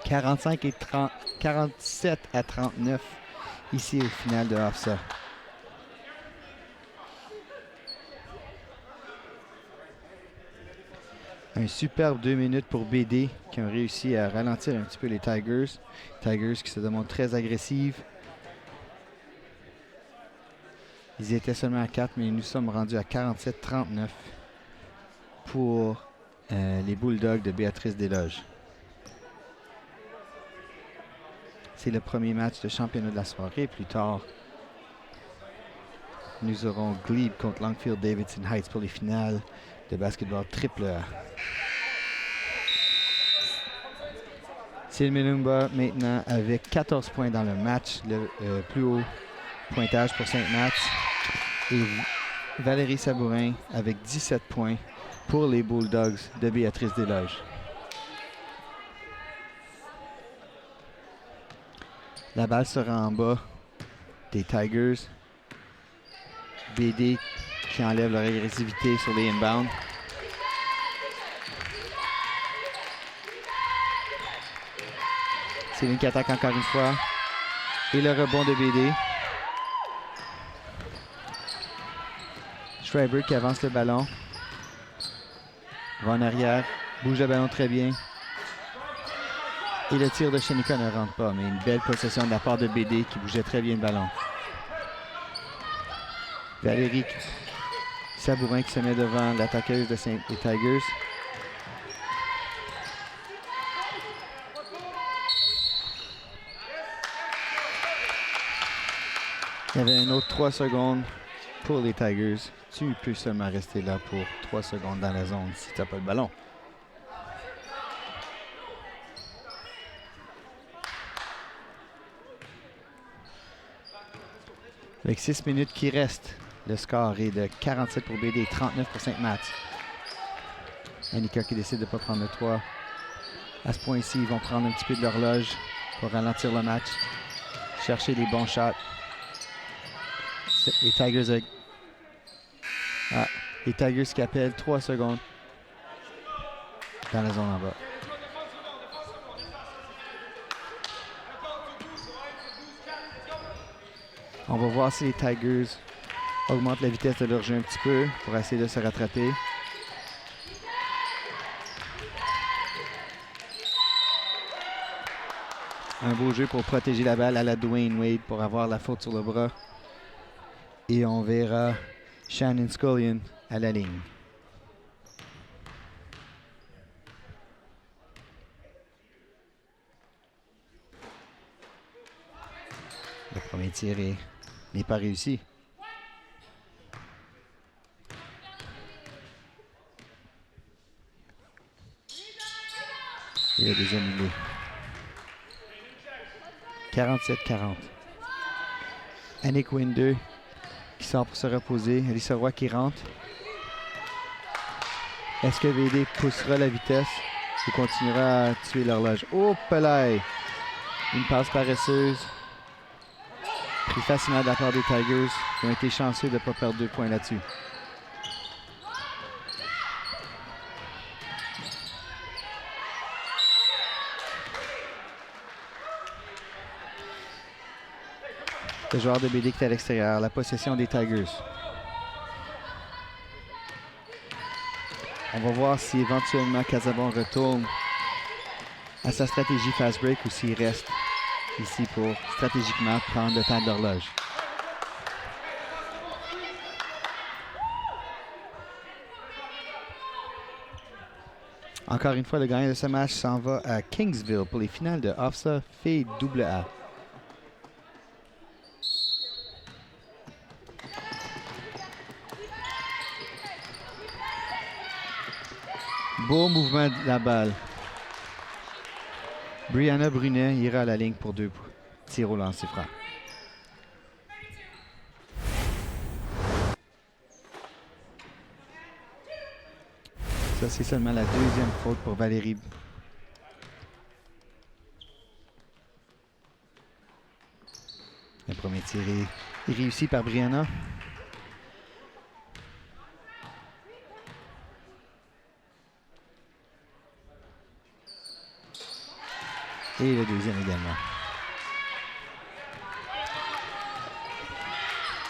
A: 47 à 39 ici au final de Hofstra. Un superbe 2 minutes pour BD qui ont réussi à ralentir un petit peu les Tigers. Tigers qui se démontrent très agressives. Ils étaient seulement à 4, mais nous sommes rendus à 47-39 pour les Bulldogs de Béatrice Desloges. C'est le premier match de championnat de la soirée. Plus tard, nous aurons Glebe contre Longfield Davidson Heights pour les finales de basketball triple A. Sylvain Lumba maintenant avec 14 points dans le match, le plus haut pointage pour Sainte-Math. Et Valérie Sabourin avec 17 points pour les Bulldogs de Béatrice Desloges. La balle sera en bas des Tigers. BD qui enlève leur agressivité sur les inbounds. Céline qui attaque encore une fois. Et le rebond de BD. Schreiber qui avance le ballon. Va en arrière. Bouge le ballon très bien. Et le tir de Shanika ne rentre pas, mais une belle possession de la part de BD qui bougeait très bien le ballon. Valérie Sabourin qui se met devant l'attaqueuse des Tigers. Il y avait un autre 3 secondes pour les Tigers. Tu peux seulement rester là pour 3 secondes dans la zone si tu n'as pas le ballon. Avec 6 minutes qui restent, le score est de 47 pour BD et 39 pour Sainte-Math. Annika qui décide de ne pas prendre le 3. À ce point-ci, ils vont prendre un petit peu de l'horloge pour ralentir le match. Chercher les bons shots. Les Tigers, les Tigers qui appellent 3 secondes dans la zone en bas. On va voir si les Tigers augmentent la vitesse de leur jeu un petit peu pour essayer de se rattraper. Un beau jeu pour protéger la balle à la Dwayne Wade pour avoir la faute sur le bras. Et on verra Shannon Scullion à la ligne. Le premier tir n'est pas réussi. Et le deuxième il est 47-40. Annick Winder qui sort pour se reposer. Alyssa Roy qui rentre. Est-ce que VD poussera la vitesse ou continuera à tuer l'horloge? Oh, Pelay! Une passe paresseuse. Pris facilement de la part des Tigers, qui ont été chanceux de ne pas perdre 2 points là-dessus. Le joueur de BD qui est à l'extérieur, la possession des Tigers. On va voir si éventuellement Casabon retourne à sa stratégie fast break ou s'il reste ici pour stratégiquement prendre le temps d'horloge. Encore une fois, le gagnant de ce match s'en va à Kingsville pour les finales de OFSA Filles AA. Beau mouvement de la balle. Brianna Brunet ira à la ligne pour 2 tirs au lancer franc. Ça, c'est seulement la deuxième faute pour Valérie. Le premier tir est réussi par Brianna. Et le deuxième également.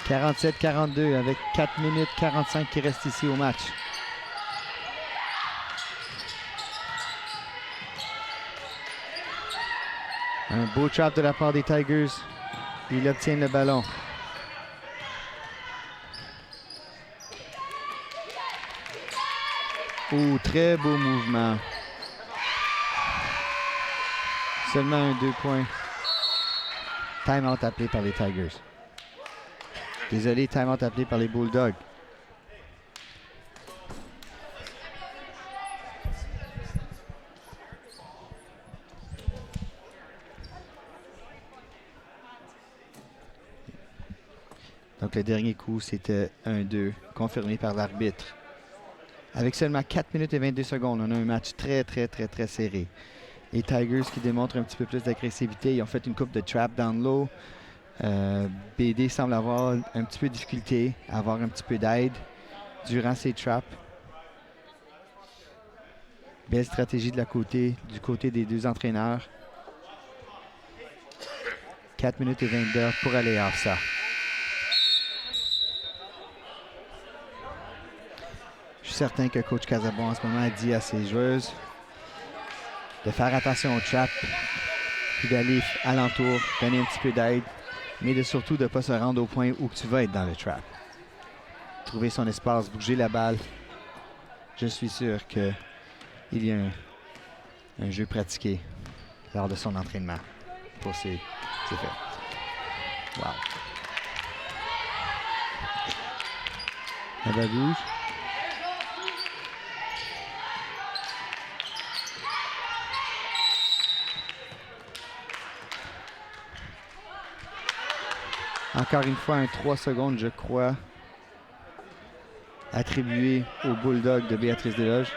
A: 47-42 avec 4 minutes 45 qui restent ici au match. Un beau trap de la part des Tigers. Ils obtiennent le ballon. Oh, très beau mouvement. Seulement un 2 points. Time-out appelé par les Tigers. Désolé, time-out appelé par les Bulldogs. Donc le dernier coup, c'était 1-2, confirmé par l'arbitre. Avec seulement 4 minutes et 22 secondes, on a un match très serré. Les Tigers qui démontrent un petit peu plus d'agressivité. Ils ont fait une coupe de trap down low. BD semble avoir un petit peu de difficulté à avoir un petit peu d'aide durant ces traps. Belle stratégie du côté des deux entraîneurs. 4 minutes et 22 pour aller off ça. Je suis certain que coach Casabon en ce moment a dit à ses joueuses de faire attention au trap, puis d'aller alentour, donner un petit peu d'aide, mais surtout de ne pas se rendre au point où tu vas être dans le trap. Trouver son espace, bouger la balle. Je suis sûr qu'il y a un jeu pratiqué lors de son entraînement pour ses faits. Wow. La balle bouge. Encore une fois, un 3 secondes, je crois, attribué au Bulldog de Béatrice Desloges.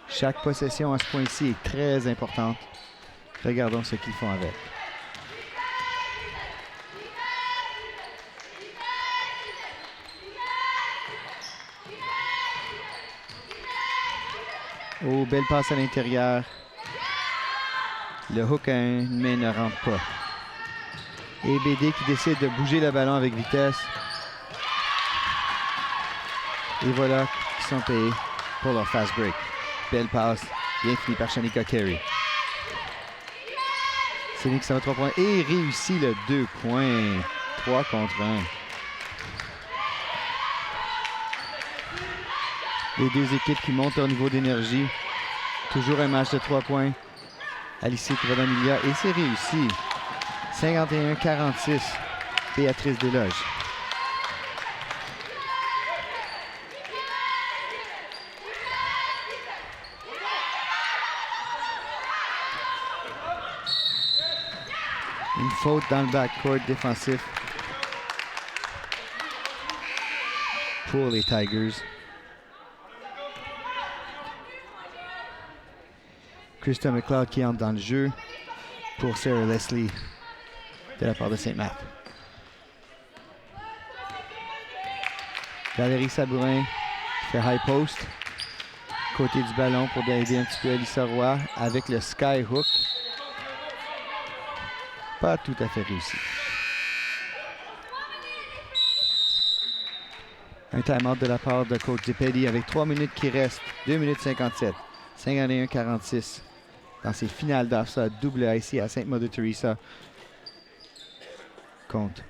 A: Chaque possession à ce point-ci est très importante. Regardons ce qu'ils font avec. Oh, belle passe à l'intérieur. Le hook à une main ne rentre pas. Et BD qui décide de bouger le ballon avec vitesse. Et voilà, ils sont payés pour leur fast break. Belle passe, bien fini par Shanika Carey. C'est lui qui s'en va 3 points et réussit le 2 points. 3 contre 1. Les deux équipes qui montent leur niveau d'énergie. Toujours un match de 3 points. Alice Travamilia et c'est réussi. 51-46, Béatrice Desloges. Une faute dans le backcourt défensif pour les Tigers. Krista McLeod qui entre dans le jeu pour Sarah Leslie de la part de Sainte-Marthe. Valérie Sabourin fait high post. Côté du ballon pour aider un petit peu Alyssa Roy avec le skyhook. Pas tout à fait réussi. Un time-out de la part de coach Zepedi avec 3 minutes qui restent. 2 minutes 57. 51-46 dans ces finales d'AFSA double ici à Sainte-Mother Teresa contre.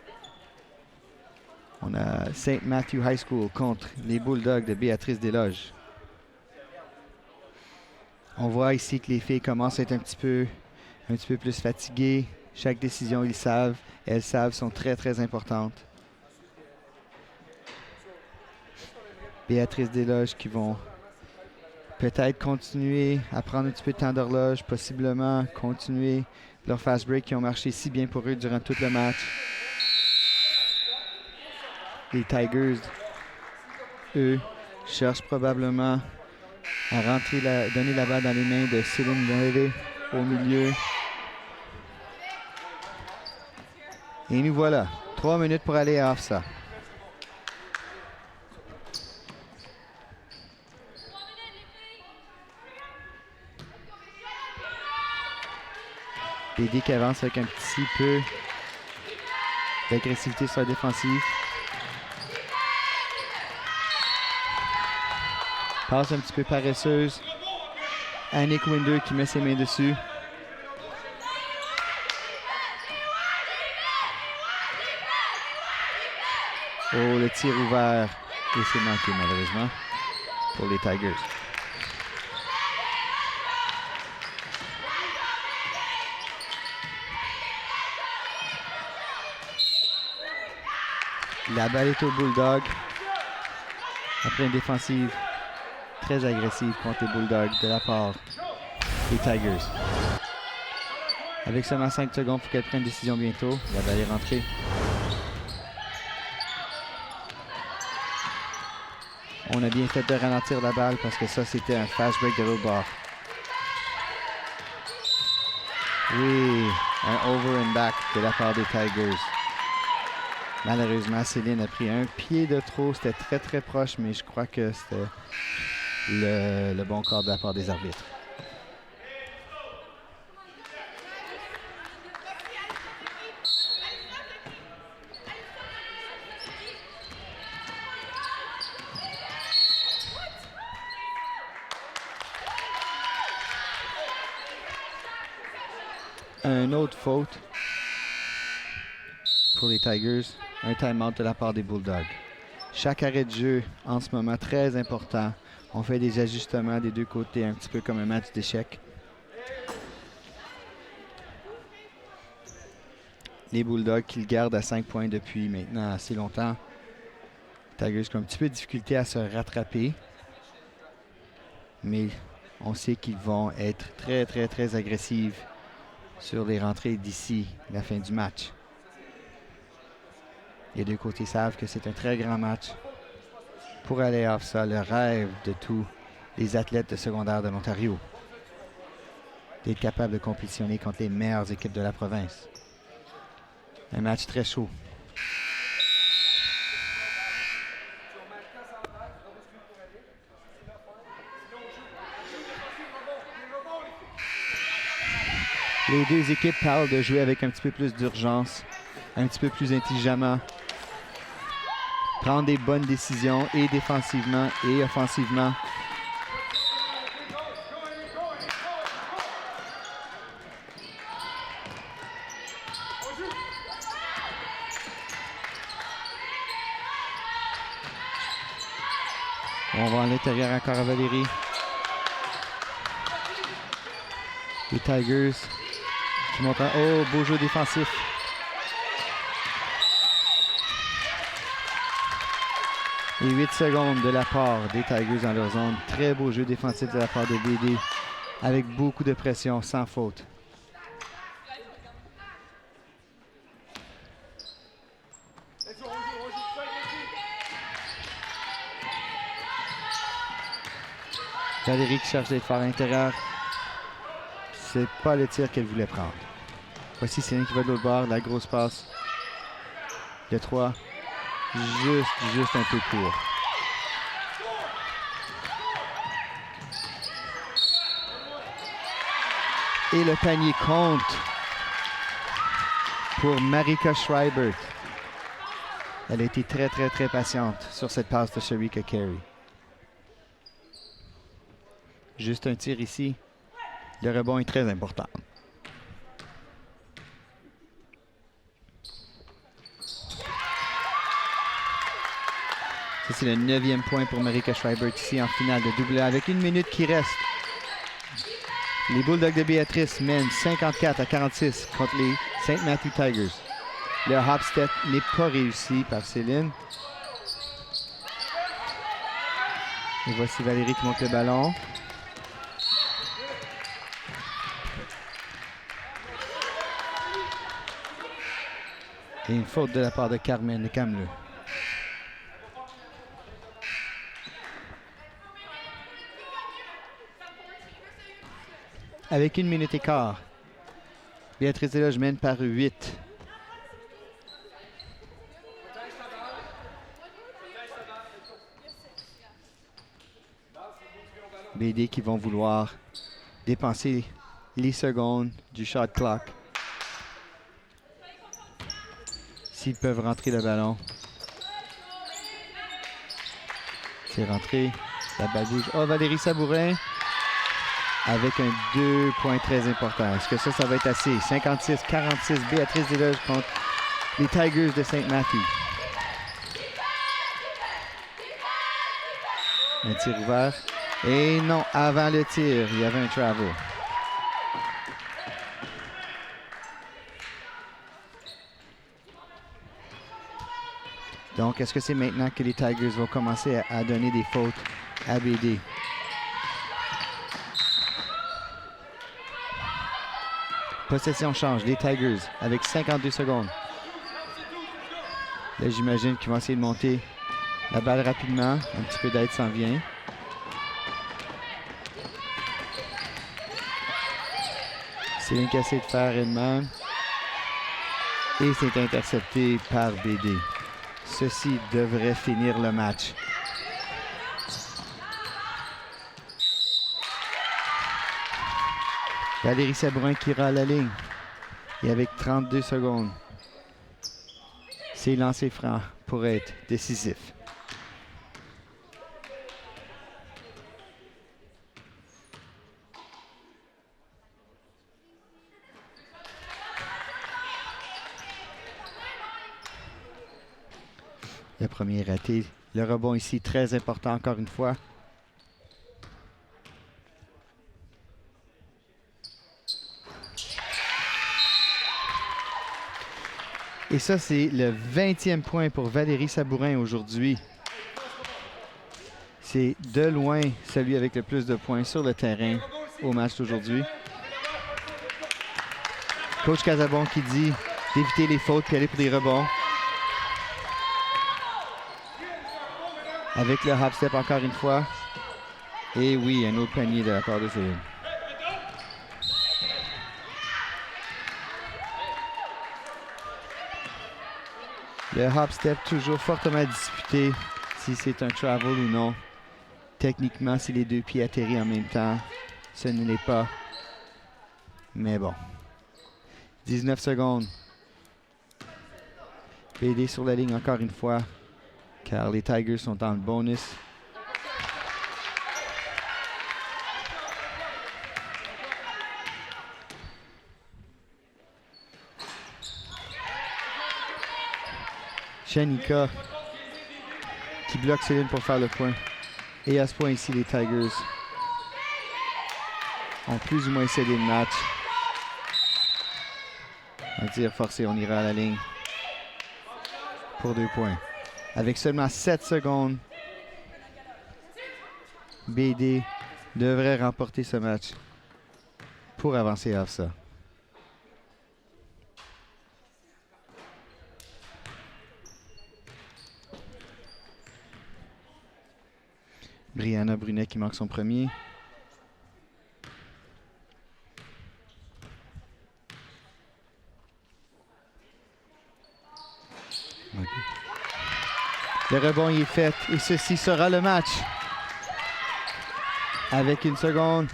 A: On a St. Matthew High School contre les Bulldogs de Béatrice Desloges. On voit ici que les filles commencent à être un petit peu plus fatiguées. Chaque décision, elles savent, sont très, très importantes. Béatrice Desloges qui vont peut-être continuer à prendre un petit peu de temps d'horloge, possiblement continuer leur fast break qui ont marché si bien pour eux durant tout le match. Les Tigers, eux, cherchent probablement à donner la balle dans les mains de Céline Nolé au milieu. Et nous voilà. 3 minutes pour aller à AFSA. BD qui avance avec un petit peu d'agressivité sur la défensive. Passe un petit peu paresseuse. Annick Winder qui met ses mains dessus. Oh, le tir ouvert. Et c'est manqué malheureusement pour les Tigers. La balle est au Bulldog. Après une défensive très agressive contre les Bulldogs de la part des Tigers. Avec seulement 5 secondes, il faut qu'elle prenne une décision bientôt. La balle est rentrée. On a bien fait de ralentir la balle parce que ça, c'était un fast break de l'autre bord. Oui, un over and back de la part des Tigers. Malheureusement, Céline a pris un pied de trop. C'était très, très proche, mais je crois que c'était le bon corps de la part des arbitres. Un autre faute pour les Tigers. Un time-out de la part des Bulldogs. Chaque arrêt de jeu, en ce moment, très important. On fait des ajustements des deux côtés, un petit peu comme un match d'échecs. Les Bulldogs qui le gardent à 5 points depuis maintenant assez longtemps. Les Tigers qui ont un petit peu de difficulté à se rattraper. Mais on sait qu'ils vont être très, très, très agressifs sur les rentrées d'ici la fin du match. Les deux côtés savent que c'est un très grand match pour aller à AFSA, le rêve de tous les athlètes de secondaire de l'Ontario. D'être capable de compétitionner contre les meilleures équipes de la province. Un match très chaud. Les deux équipes parlent de jouer avec un petit peu plus d'urgence, un petit peu plus intelligemment. Prendre des bonnes décisions et défensivement et offensivement. On va à l'intérieur encore à Valérie. Les Tigers qui montent un... Oh, beau jeu défensif. Et 8 secondes de la part des Tigers dans leur zone. Très beau jeu défensif de la part de BD. Avec beaucoup de pression, sans faute. Valérie qui cherche d'être fort à l'intérieur. c'est pas le tir qu'elle voulait prendre. Voici Céline qui va de l'autre bord, la grosse passe. Le 3, juste un peu court. Et le panier compte pour Marika Schreibert. Elle a été très patiente sur cette passe de Shericka Carey. Juste un tir ici. Le rebond est très important. Ça, c'est le 9e point pour Marika Schreibert ici en finale de AA avec 1 minute qui reste. Les Bulldogs de Béatrice mènent 54-46 contre les St. Matthew Tigers. Le hop step n'est pas réussi par Céline. Et voici Valérie qui monte le ballon. Et une faute de la part de Carmen Cameleux. Avec 1 minute et quart, Béatrice Desloges mène par 8. BD qui vont vouloir dépenser les secondes du shot clock. S'ils peuvent rentrer le ballon. C'est rentré. La balle bouge. Oh, Valérie Sabourin avec un 2 points très important. Est-ce que ça va être assez? 56-46, Béatrice Desloges contre les Tigers de St. Matthew. Un tir ouvert. Et non, avant le tir, il y avait un travel. Donc, est-ce que c'est maintenant que les Tigers vont commencer à donner des fautes à BD? Possession change, les Tigers avec 52 secondes. Là, j'imagine qu'ils vont essayer de monter la balle rapidement. Un petit peu d'aide s'en vient. Céline qui essaie de faire elle-même. Et c'est intercepté par BD. Ceci devrait finir le match. Valérie Sabourin qui ira à la ligne. Et avec 32 secondes, ses lancers francs pourraient être décisifs. Le premier est raté. Le rebond ici, très important encore une fois. Et ça, c'est le 20e point pour Valérie Sabourin aujourd'hui. C'est de loin celui avec le plus de points sur le terrain au match d'aujourd'hui. Coach Casabon qui dit d'éviter les fautes et aller pour des rebonds. Avec le hop step encore une fois. Et oui, un autre panier de la part de Céline. Le hop step toujours fortement disputé si c'est un travel ou non. Techniquement, si les deux pieds atterrissent en même temps, ce ne l'est pas. Mais bon. 19 secondes. BD sur la ligne encore une fois, car les Tigers sont en bonus. Shanika qui bloque Céline pour faire le point. Et à ce point ici, les Tigers ont plus ou moins cédé le match. On va dire forcé, on ira à la ligne pour 2 points. Avec seulement 7 secondes, BD devrait remporter ce match pour avancer à ça. Brianna Brunet qui manque son premier. Okay. Le rebond il est fait et ceci sera le match. Avec une seconde,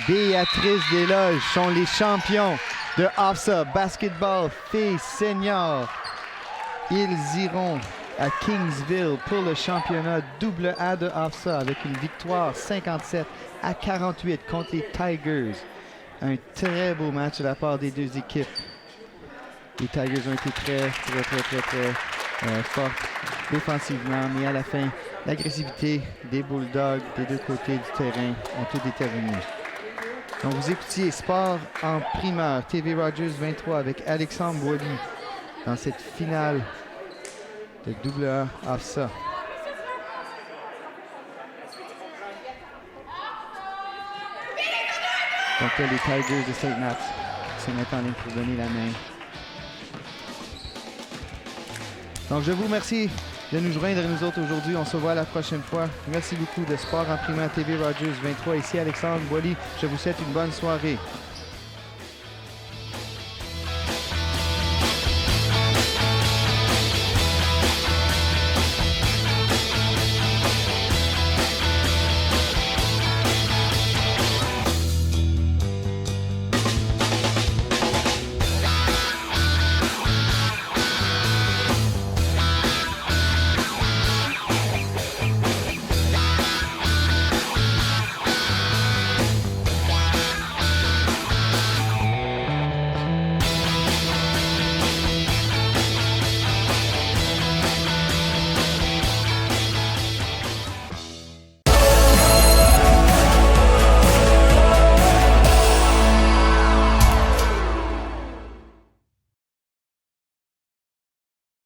A: Béatrice Desloges sont les champions de OFSAA Basketball Filles Seniors. Ils iront à Kingsville pour le championnat AA de OFSAA avec une victoire 57-48 contre les Tigers. Un très beau match de la part des deux équipes. Les Tigers ont été très forts défensivement, mais à la fin, l'agressivité des Bulldogs des deux côtés du terrain ont tout déterminé. Donc vous écoutiez Sport en primeur, TV Rogers 23 avec Alexandre Boily dans cette finale de AA OFSAA. Donc là, les Tigers de Saint-Nat se mettent en ligne pour donner la main. Donc je vous remercie de nous joindre nous autres aujourd'hui. On se voit la prochaine fois. Merci beaucoup de Sport en primeur TV Rogers 23. Ici Alexandre Boily. Je vous souhaite une bonne soirée.